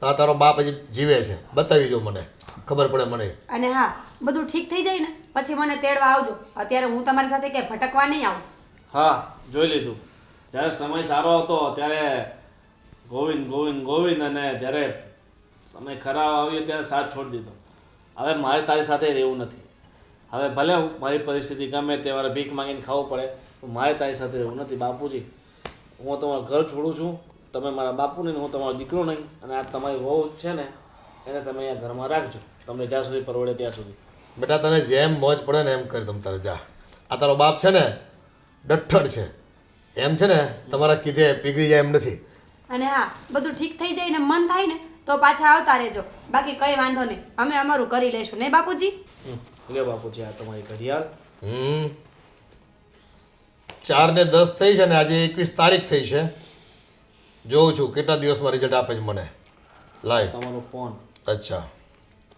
તો આ તારો બાપ હજી જીવે છે, બતાવી જો મને, ખબર પડે મને. અને હા, બધું ઠીક થઈ જાય ને પછી મને તેડવા આવજો. અત્યારે હું તમારી સાથે ક્યાંય ભટકવા નહીં આવું. હા જોઈ લીધું. જ્યારે સમય સારો હતો ત્યારે ગોવિંદ ગોવિંદ ગોવિંદ, અને જ્યારે સમય ખરાબ આવ્યો ત્યારે સાથ છોડી દીધો. હવે મારે તારી સાથે રહેવું નથી. હવે ભલે મારી પરિસ્થિતિ ગમે તે મારે ભીખ માંગીને ખાવું પડે, તો મારે તારી સાથે રહેવું નથી. બાપુજી હું તમારું ઘર છોડું છું. તમે મારા બાપુ નહીં, હું તમારો દીકરો નહીં, અને આ તમારી વહુ છે ને એને તમે અહીંયા ઘરમાં રાખજો, તમને જ્યાં સુધી પરવડે ત્યાં સુધી. બેટા તને જેમ મોજ પડે ને એમ કરી તમ તારે જા. આ તારો બાપ છે ને ડઠ્ઠર છે, એમ છે ને તમારા કીધે પીગળી જાય એમ નથી. અને હા, બધું ઠીક થઈ જાય ને મન થાય ને તો પાછા આવતા રહેજો. બાકી કઈ વાંધો નહીં, અમે અમારું કરી લઈશું ને બાપુજી. લે બાપુજી આ તમારી ઘડિયાળ. 4:10 થઈ છે ને આજે 21 તારીખ થઈ છે. જોઉં છું કેટલા દિવસમાં રિઝલ્ટ આપે છે મને. લાય તમારો ફોન. અચ્છા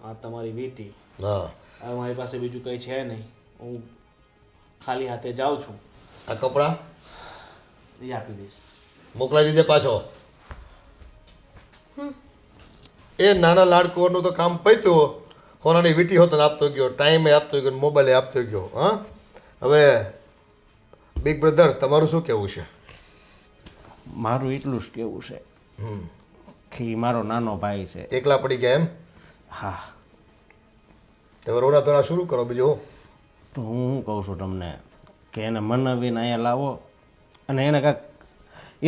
આ તમારી વીટી. હા, હવે મારી પાસે બીજું કંઈ છે નહીં, હું ખાલી હાથે જાઉં છું. આ કપડાં એ આપી દઈશ. મોકલાવી દીધે પાછો. એ નાના લાડકોનું તો કામ પત્યું, કોનાની વીટી હોતો ને આપતો ગયો, ટાઈમે આપતો ગયો, મોબાઈલે આપતો ગયો. હા, હવે બિગ બ્રધર તમારું શું કહેવું છે? મારું એટલું જ કેવું છે કે ઈ મારો નાનો ભાઈ છે. એકલા પડી ગયા એમ? હા, હવે રોના ધોના શરૂ કરો બીજું. તો હું શું કહું છું તમને કે એને મનાવીને અહીંયા લાવો, અને એને કાંઈક,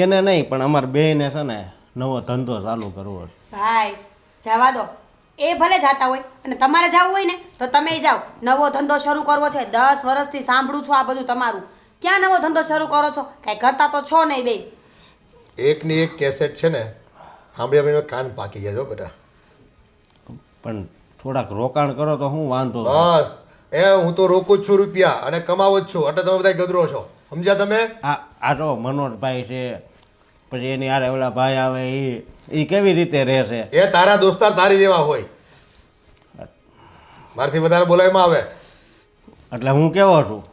એને નહીં પણ અમારે બેયને છે ને નવો ધંધો ચાલુ કરવો છે. ભાઈ જવા દો, એ ભલે જાતા હોય અને તમારે જવું હોય ને તો તમે જાઓ. નવો ધંધો શરૂ કરવો છે, 10 વર્ષથી સાંભળું છું આ બધું તમારું. ક્યાં નવો ધંધો શરૂ કરો છો? કાંઈ કરતા તો છો નહીં બે. એકની એક કેસેટ છે ને સાંભળ્યા પછી કાન પાકી ગયા છો બેટા. પણ થોડાક રોકાણ કરો તો હું વાંધો. બસ એ હું તો રોકું જ છું રૂપિયા અને કમાવું જ છું, એટલે તમે બધા ગદરો છો, સમજ્યા તમે? આ તો મનોજભાઈ છે, પછી એની હારે ઓલા ભાઈ આવે, એ કેવી રીતે રહેશે? એ તારા દોસ્તાર તારી જેવા હોય, મારથી વધારે બોલાયમાં આવે. એટલે હું કેવો છું?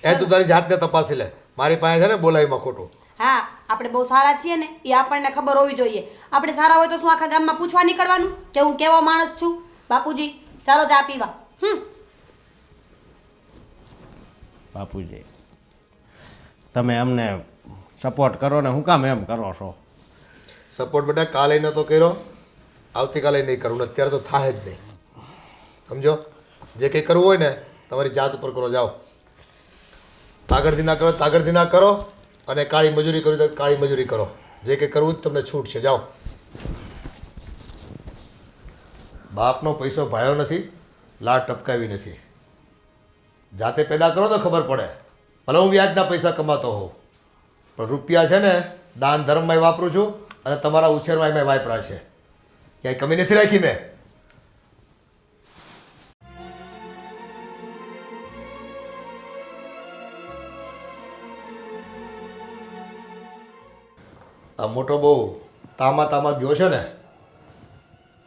એ તું તારી જાતને તપાસી લે, મારી પાસે છે ને બોલાયમાં ખોટું. હા, આપણે બહુ સારા છીએ ને એ આપણને ખબર હોવી જોઈએ. આપણે સારા હોય તો શું આખા ગામમાં પૂછવા નીકળવાનું કે હું કેવો માણસ છું? બાપુજી ચાલો ચા પીવા. બાપુજી તમે અમને સપોર્ટ કરો ને, હું કામ એમ કરો છો? સપોર્ટ બેટા કાલે નહોતો કર્યો, આવતીકાલે નહીં કરું, અત્યારે તો થાય જ નહીં, સમજો? જે કંઈ કરવું હોય ને તમારી જાત ઉપર કરો, જાઓ. તાગડથી ના કરો, તાગડથી ના કરો, અને કાળી મજૂરી કરવી તો કાળી મજૂરી કરો. જે કંઈ કરવું જ તમને છૂટ છે, જાઓ. બાપનો પૈસો ભાળ્યો નથી, લાડ ટપકાવી નથી. જાતે પેદા કરો તો ખબર પડે. ભલે હું વ્યાજના પૈસા કમાતો હોઉં, પણ રૂપિયા છે ને દાન ધર્મમાં વાપરું છું અને તમારા ઉછેરમાં મેં વાપરા છે. ક્યાંય કમી નથી રાખી મેં. આ મોટો બહુ તામાં ગયો છે ને,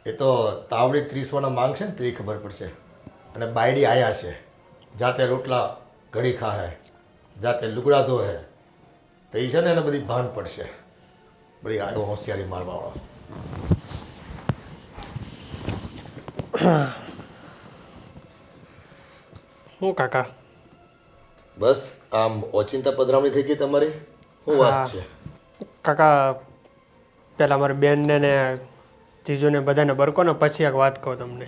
એ તો તાવડી 30 માંગ છે ને તે ખબર પડશે. અને બાયડી આયા છે, જાતે રોટલા ઘડી ખાહે, જાતે લુગડા ધોહે, તો એ છે ને એને બધી ભાન પડશે. બધી આવ્યો હોશિયારી મારવાવાળો. હું કાકા બસ આમ ઓચિંતા પધરામણી થઈ ગઈ તમારી? શું વાત છે? કાકા પહેલાં મારી બેનને ને જીજુને બધાને બરકો ને પછી એક વાત કહું તમને.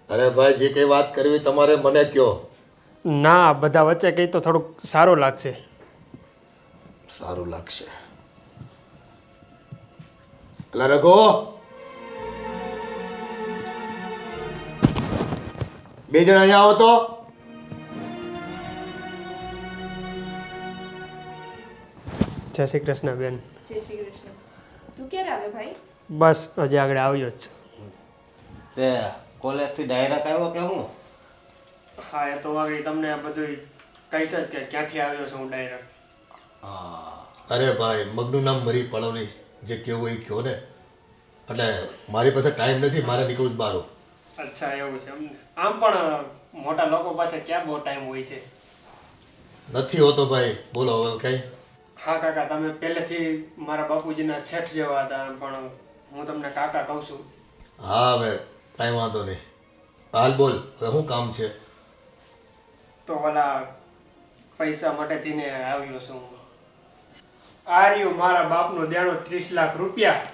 અરે ભાઈ, જે કંઈ વાત કરવી તમારે મને કહો. ના, બધા વચ્ચે કહી તો થોડુંક સારું લાગશે. સારું લાગશે. એટલે રઘો, બે જણા અહીંયા આવો તો. જય શ્રી કૃષ્ણ બેન. જય શ્રી કૃષ્ણ. તું ક્યારે આવે ભાઈ? બસ હજી આગળ આવ્યો જ છે. તે કોલેજથી ડાયરેક્ટ આવ્યો કે હું? હા, એ તો વાગડી તમને આ બધું કહીશ જ કે ક્યાંથી આવ્યો છું હું ડાયરેક્ટ. હા. અરે ભાઈ, મગનું નામ મરી પડો નહીં, જે કહેવું એ કહો ને. એટલે મારી પાસે ટાઈમ નથી, મારે નીકળવું જ બહાર. અચ્છા, એવું છે અમને. આમ પણ મોટા લોકો પાસે ક્યાં બહુ ટાઈમ હોય છે. નથી હોતો ભાઈ. બોલો હવે કંઈ. હા કાકા, તમે પહેલેથી મારા બાપુજીના શેઠ જેવા હતા, પણ હું તમને કાકા કહું છું. હા, હવે કાંઈ વાંધો નહીં. હાલ બોલ, હવે શું કામ છે? તો ઓલા પૈસા માટેથી ને આવ્યો છું. આ રહ્યું મારા બાપનું દેણું 30 લાખ રૂપિયા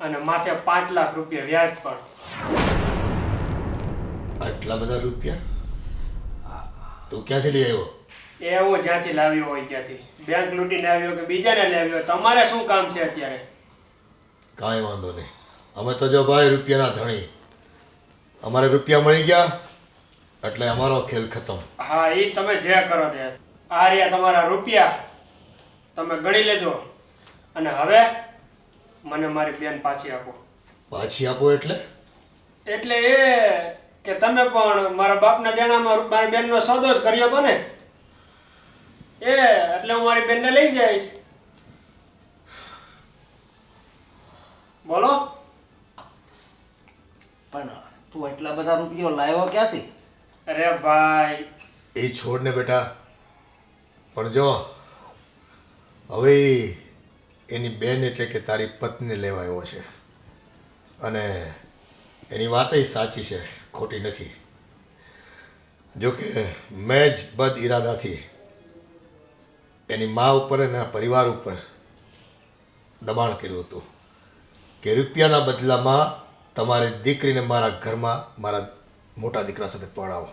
અને માથે 5 લાખ રૂપિયા વ્યાજ પણ. આટલા બધા રૂપિયા તું ક્યાંથી લઈ આવ્યો? એવો જ્યાંથી લાવ્યો હોય ત્યાંથી. બેંક લૂંટીને આવ્યો કે બીજાને લાવ્યો, તમારે શું કામ છે અત્યારે? કાંઈ વાંધો નહીં. અમે તો જો ભાઈ રૂપિયાના ધણી. અમારે રૂપિયા મળી ગયા એટલે અમારો ખેલ ખતમ. હા, એ તમે જે કરો તે. આ રહ્યા તમારા રૂપિયા, તમે ગણી લેજો. અને હવે મને મારી બેન પાછી આપો. પાછી આપો એટલે? એટલે એ કે તમે પણ મારા બાપના દેણામાં મારી બેનનો સોદો જ કર્યો હતો ને, એ એટલે હું મારી બેનને લઈ જઈશ. બોલો. પણ તું એટલા બધા રૂપિયો લાવ્યો ક્યાંથી? અરે ભાઈ, એ છોડ ને બેટા. પણ જો હવે એની બેન એટલે કે તારી પત્નીને લેવા આવ્યો છે, અને એની વાત સાચી છે, ખોટી નથી. જો કે મેં જ બદ ઈરાદાથી એની મા ઉપર અને એના પરિવાર ઉપર દબાણ કર્યું હતું કે રૂપિયાના બદલામાં તમારી દીકરીને મારા ઘરમાં મારા મોટા દીકરા સાથે પરણાવો.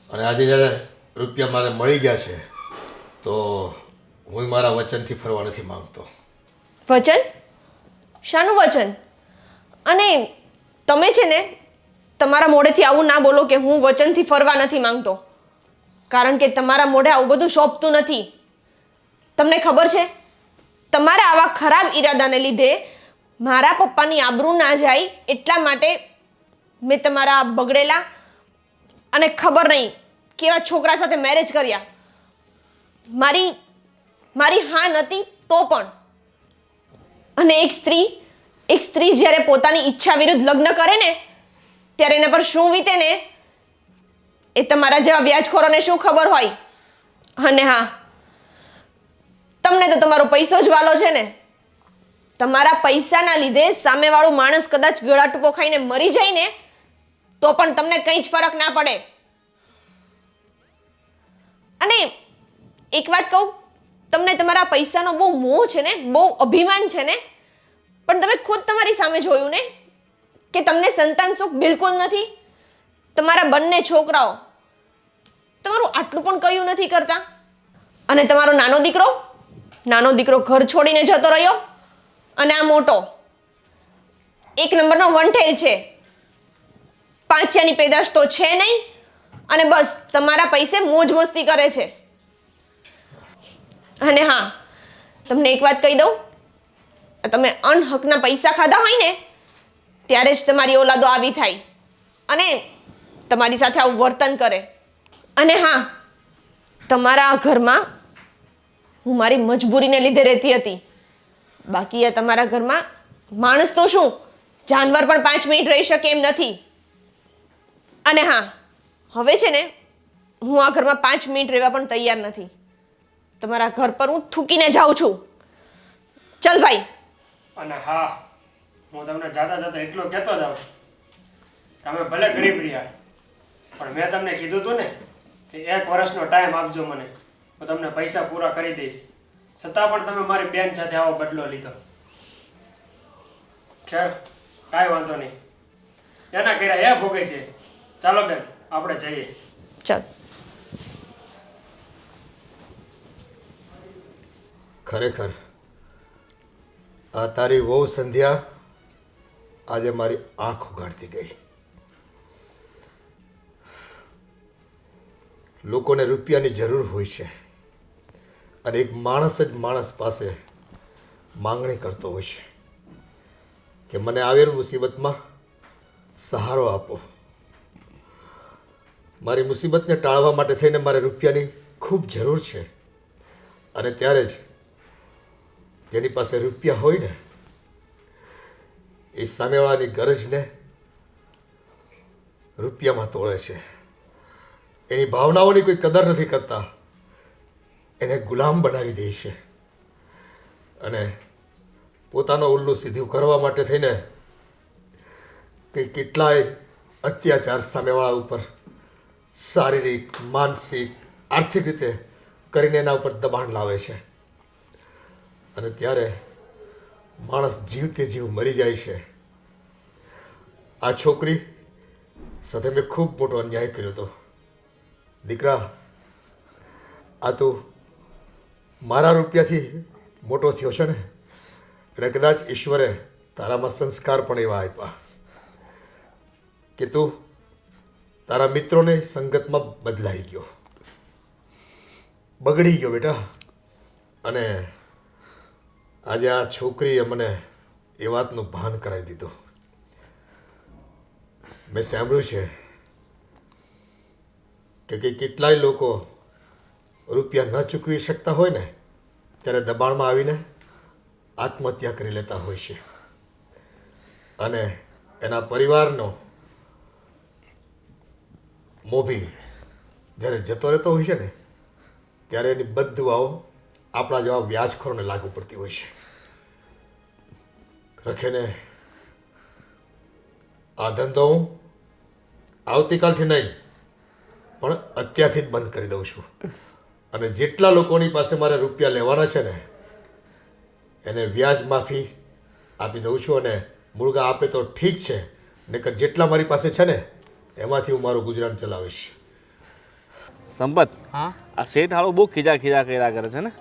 અને આજે જ્યારે રૂપિયા મારે મળી ગયા છે તો હું મારા વચનથી ફરવા નથી માંગતો. વચન? શાનું વચન? અને તમે છે ને તમારા મોઢેથી આવું ના બોલો કે હું વચનથી ફરવા નથી માંગતો, કારણ કે તમારા મોઢે આવું બધું શોભતું નથી. તમને ખબર છે, તમારા આવા ખરાબ ઈરાદાને લીધે મારા પપ્પાની આબરૂ ના જાય એટલા માટે મેં તમારા બગડેલા અને ખબર નહીં કેવા છોકરા સાથે મેરેજ કર્યા. મારી હા નથી તો પણ. અને એક સ્ત્રી જ્યારે પોતાની ઈચ્છા વિરુદ્ધ લગ્ન કરે ને ત્યારે એના પર શું વીતે ને એ તમારા જેવા વ્યાજખોરોને શું ખબર હોય. અને હા, તમને તો તમારો પૈસો જ વાલો છે ને. તમારા પૈસાના લીધે સામેવાળો માણસ કદાચ ગળાટૂપો ખાઈને મરી જાય ને તો પણ તમને કંઈ જ ફરક ના પડે. અને એક વાત કહું, તમને તમારા પૈસાનો બહુ મોહ છે ને, બહુ અભિમાન છે ને, પણ તમે ખુદ તમારી સામે જોયું ને કે તમને સંતાન સુખ બિલકુલ નથી. તમારા બંને છોકરાઓ તમારું આટલું પણ કયું નથી કરતા. અને તમારો નાનો દીકરો ઘર છોડીને જતો રહ્યો, અને આ મોટો 1 નંબરનો વંઠેલ છે. પાંચિયાની પેદાશ તો છે નહીં, અને બસ તમારા પૈસે મોજ મસ્તી કરે છે. અને હા, તમને એક વાત કહી દઉં, તમે અનહકના પૈસા ખાધા હોય ને ત્યારે જ તમારી ઓલાદો આવી થાય અને તમારી સાથે આવું વર્તન કરે. અને હા, તમારા ઘરમાં હું મારી મજબૂરીને લીધે રહેતી હતી, બાકી એ તમારા ઘરમાં માણસ તો શું જાનવર પણ 5 મિનિટ રહી શકે એમ નથી. અને હા, હવે છે ને હું આ ઘરમાં 5 મિનિટ રહેવા પણ તૈયાર નથી. તમારા ઘર પર હું થૂકીને જાઉં છું. ચલ ભાઈ. અને હા, હું તમને જાતા જાતા એટલું કહેતો જાઉં છું, તમે ભલે ગરીબ રહ્યા પણ મેં તમને કીધું હતું ને કે 1 વર્ષનો ટાઈમ આપજો મને, હું તમને પૈસા પૂરા કરી દઈશ. છતાં પણ તમે મારી બેન સાથે આવો બદલો લીધો. ખેર, કાંઈ વાંધો નહીં, એના કર્યા એ ભોગે છે. ચાલો બેન, આપણે જઈએ. ચલ. ખરેખર આ તારી વહુ સંધ્યા આજે મારી આંખ ઉઘાડતી ગઈ. લોકોને રૂપિયાની જરૂર હોય છે અને એક માણસ જ માણસ પાસે માંગણી કરતો હોય છે કે મને આવેલ મુસીબતમાં સહારો આપો. મારી મુસીબતને ટાળવા માટે થઈને મારે રૂપિયાની ખૂબ જરૂર છે અને ત્યારે જ જેની પાસે રૂપિયા હોય ને એ સામેવાળાની ગરજને રૂપિયામાં તોડે છે. એની ભાવનાઓની કોઈ કદર નથી કરતા, એને ગુલામ બનાવી દે છે અને પોતાનો ઉલ્લુ સીધું કરવા માટે થઈને કેટલાય અત્યાચાર સામેવાળા ઉપર શારીરિક, માનસિક, આર્થિક રીતે કરીને એના ઉપર દબાણ લાવે છે અને ત્યારે માણસ જીવતે જીવ મરી જાય છે. આ છોકરી સાથે મેં ખૂબ મોટો અન્યાય કર્યો હતો. દીકરા, આ તું મારા રૂપિયાથી મોટો થયો છે ને એટલે કદાચ ઈશ્વરે તારામાં સંસ્કાર પણ એવા આપ્યા કે તું તારા મિત્રોને સંગતમાં બદલાઈ ગયો, બગડી ગયો બેટા. અને આજે આ છોકરીએ મને એ વાતનું ભાન કરાવી દીધું. મેં સાંભળ્યું છે કે કેટલાય લોકો રૂપિયા ન ચૂકવી શકતા હોય ને ત્યારે દબાણમાં આવીને આત્મહત્યા કરી લેતા હોય છે અને એના પરિવારનો મોભી જ્યારે જતો રહેતો હોય છે ને ત્યારે એની બદદુઆઓ આપણા જેવા વ્યાજખોરોને લાગુ પડતી હોય છે. રખેને આ ધંધો હું આવતીકાલથી નહીં પણ અત્યારથી જ બંધ કરી દઉં છું અને જેટલા લોકોની પાસે મારે રૂપિયા લેવાના છે ને એને વ્યાજ માફી આપી દઉં છું અને મુર્ગા આપે તો ઠીક છે, નહીંતર જેટલા મારી પાસે છે ને એમાંથી હું મારું ગુજરાન ચલાવીશ. સંપત, હા આ શેઠ હાલો બહુ ખીજા ખીજા કર્યા કરે છે ને.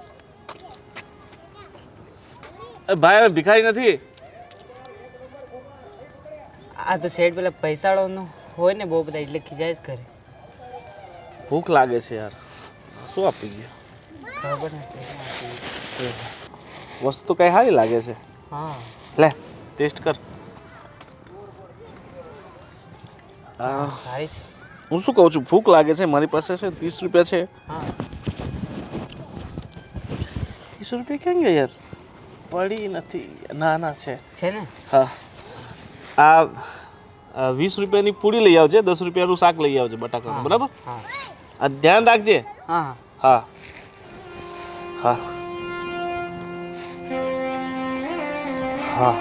ભાઈ અમે ભિખારી નથી. આ તો શેઠ પેલા પૈસાળો હોય ને બહુ બધા એટલે ખીજાય જ કરે. ભૂખ લાગે છે યાર, શું આપી ગયો ખબર નથી. વસ્તુ કઈ સારી લાગે છે. હા લે ટેસ્ટ કર. સારી છે. હું શું કહું છું, ભૂખ લાગે છે, મારી પાસે છે 30 રૂપિયા છે. હા 30 રૂપિયા ક્યાં ગયા યાર? પડી નથી. ના છે. છે ને. હા, આ 20 રૂપિયાની પૂરી લઈ આવજે, 10 રૂપિયાનું શાક લઈ આવજે બટાકાનું, બરાબર? હા આ ધ્યાન રાખજે. હા હા હા હા.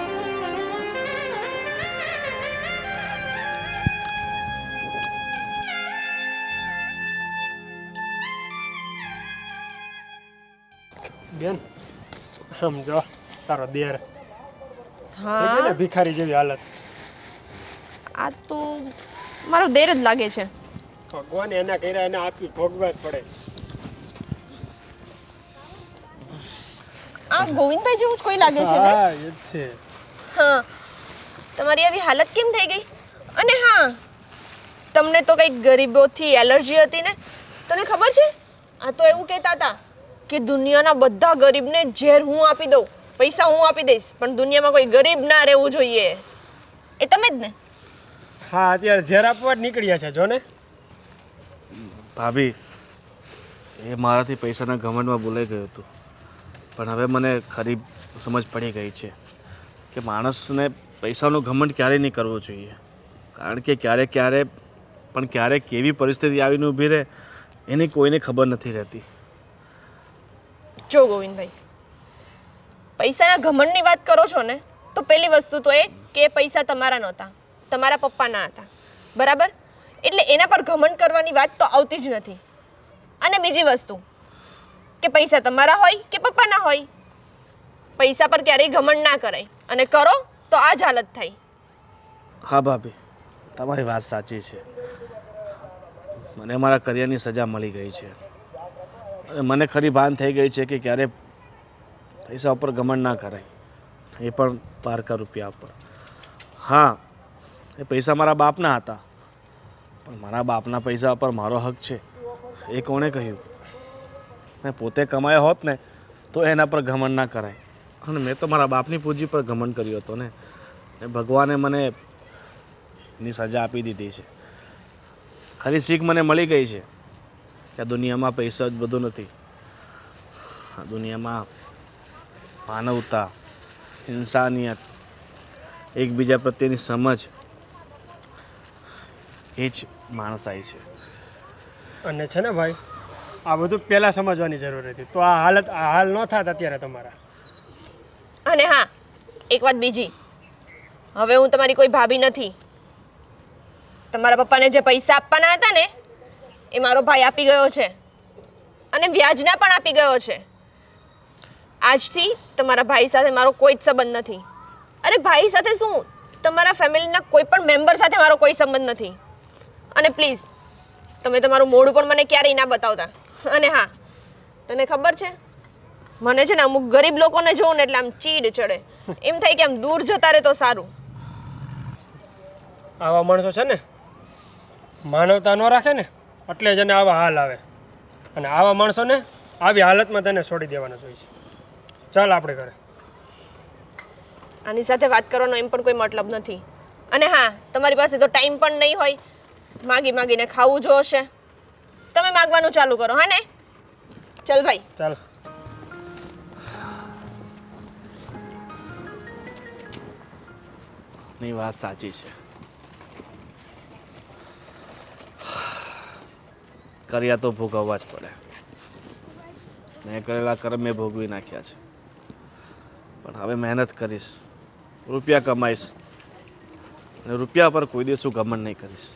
બેન, સમજો તારો દેર હા, ભિખારી જેવી હાલત. આ તો મારો દેર જ લાગે છે. ભગવાન એના કર્યા એને આપી ભોગવવા જ પડે. આ ગોવિંદભાઈ જેવું જ કોઈ લાગે છે ને? હા, એ જ છે. હા, તમારી આવી હાલત કેમ થઈ ગઈ? અને હા, તમને તો કંઈક ગરીબોથી એલર્જી હતી ને? તને ખબર છે? આ તો એવું કહેતા હતા કે દુનિયાના બધા ગરીબને ઝેર હું આપી દઉં, પૈસા હું આપી દઈશ, પણ દુનિયામાં કોઈ ગરીબ ના રહેવું જોઈએ. એ તમે જ ને? હા અત્યારે ઝેર આપવા જ નીકળ્યા છે જો ને. ભાભી એ મારાથી પૈસાના ઘમંડમાં બોલાઈ ગયું હતું, પણ હવે મને ખરી સમજ પડી ગઈ છે કે માણસને પૈસાનું ઘમંડ ક્યારેય નહીં કરવું જોઈએ, કારણ કે ક્યારેક કેવી પરિસ્થિતિ આવીને ઊભી રહે એની કોઈને ખબર નથી રહેતી. જો ગોવિંદભાઈ, પૈસાના ઘમંડની વાત કરો છો ને, તો પહેલી વસ્તુ તો એ કે પૈસા તમારા નહોતા, તમારા પપ્પાના હતા, બરાબર? એટલે એના પર ઘમંડ કરવાની વાત તો આવતી જ નથી. અને બીજી વસ્તુ કે પૈસા તમારા હોય કે પપ્પાના હોય, પૈસા પર ક્યારેય ઘમંડ ના કરાય, અને કરો તો આ જ હાલત થાય. હા ભાભી, તમારી વાત સાચી છે. મને મારા કરિયરની સજા મળી ગઈ છે અને મને ખરી ભાન થઈ ગઈ છે કે ક્યારે પૈસા ઉપર ઘમંડ ના કરાય, એ પણ પારકા રૂપિયા પર. હા, એ પૈસા મારા બાપના હતા, પણ મારા બાપના પૈસા પર મારો હક છે એ કોણે કહ્યું? મેં પોતે કમાયો હોત ને તો એના પર ઘમંડ ના કરાય, અને મેં તો મારા બાપની પૂંજી પર ઘમંડ કર્યો હતો ને ભગવાને મને એની સજા આપી દીધી છે. ખરી શીખ મને મળી ગઈ છે કે આ દુનિયામાં પૈસા જ બધું નથી. આ દુનિયામાં માનવતા, ઇન્સાનિયત, એકબીજા પ્રત્યેની સમજ એ જ માણસાઈ છે. અને છે ને ભાઈ, આ બધું પહેલાં સમજવાની જરૂર હતી તો આ હાલ ન થાત અત્યારે તમારા. અને હા, એક વાત બીજી, હવે હું તમારી કોઈ ભાભી નથી. તમારા પપ્પાને જે પૈસા આપવાના હતા ને એ મારો ભાઈ આપી ગયો છે, અને વ્યાજના પણ આપી ગયો છે. આજથી તમારા ભાઈ સાથે મારો કોઈ જ સંબંધ નથી. અરે ભાઈ સાથે શું, તમારા ફેમિલીના કોઈ પણ મેમ્બર સાથે મારો કોઈ સંબંધ નથી. અને પ્લીઝ તમે તમારું મોઢું પણ મને ક્યારેય ના બતાવતા. અને હા, તને ખબર છે, મને છે ને અમુક ગરીબ લોકોને જોઉં ને એટલે આમ ચીડ ચડે, એમ થાય કે આમ દૂર જતા રહે તો સારું. આવા માણસો છે ને માનવતા ન રાખે ને એટલે જ એને આવા હાલ આવે, અને આવા માણસોને આવી હાલતમાં તેને છોડી દેવાના જોઈએ છે. ચાલ આપણે ઘરે. આની સાથે વાત કરવાનો એમ પણ કોઈ મતલબ નથી. અને હા, તમારી પાસે તો ટાઈમ પણ નહીં હોય, માગીને ખાવું જોશે. તમે માગવાનું ચાલુ કરો, હા ને? ચલ ભાઈ. ચાલ. ની વાત સાચી છે. કર્યા તો ભોગવવા જ પડે. મેં કરેલા કર્મ મેં ભોગવી નાખ્યા છે, પણ હવે મહેનત કરીશ, રૂપિયા કમાઈશ, અને રૂપિયા પર કોઈ દિવસ ઘમંડ નહીં કરીશ.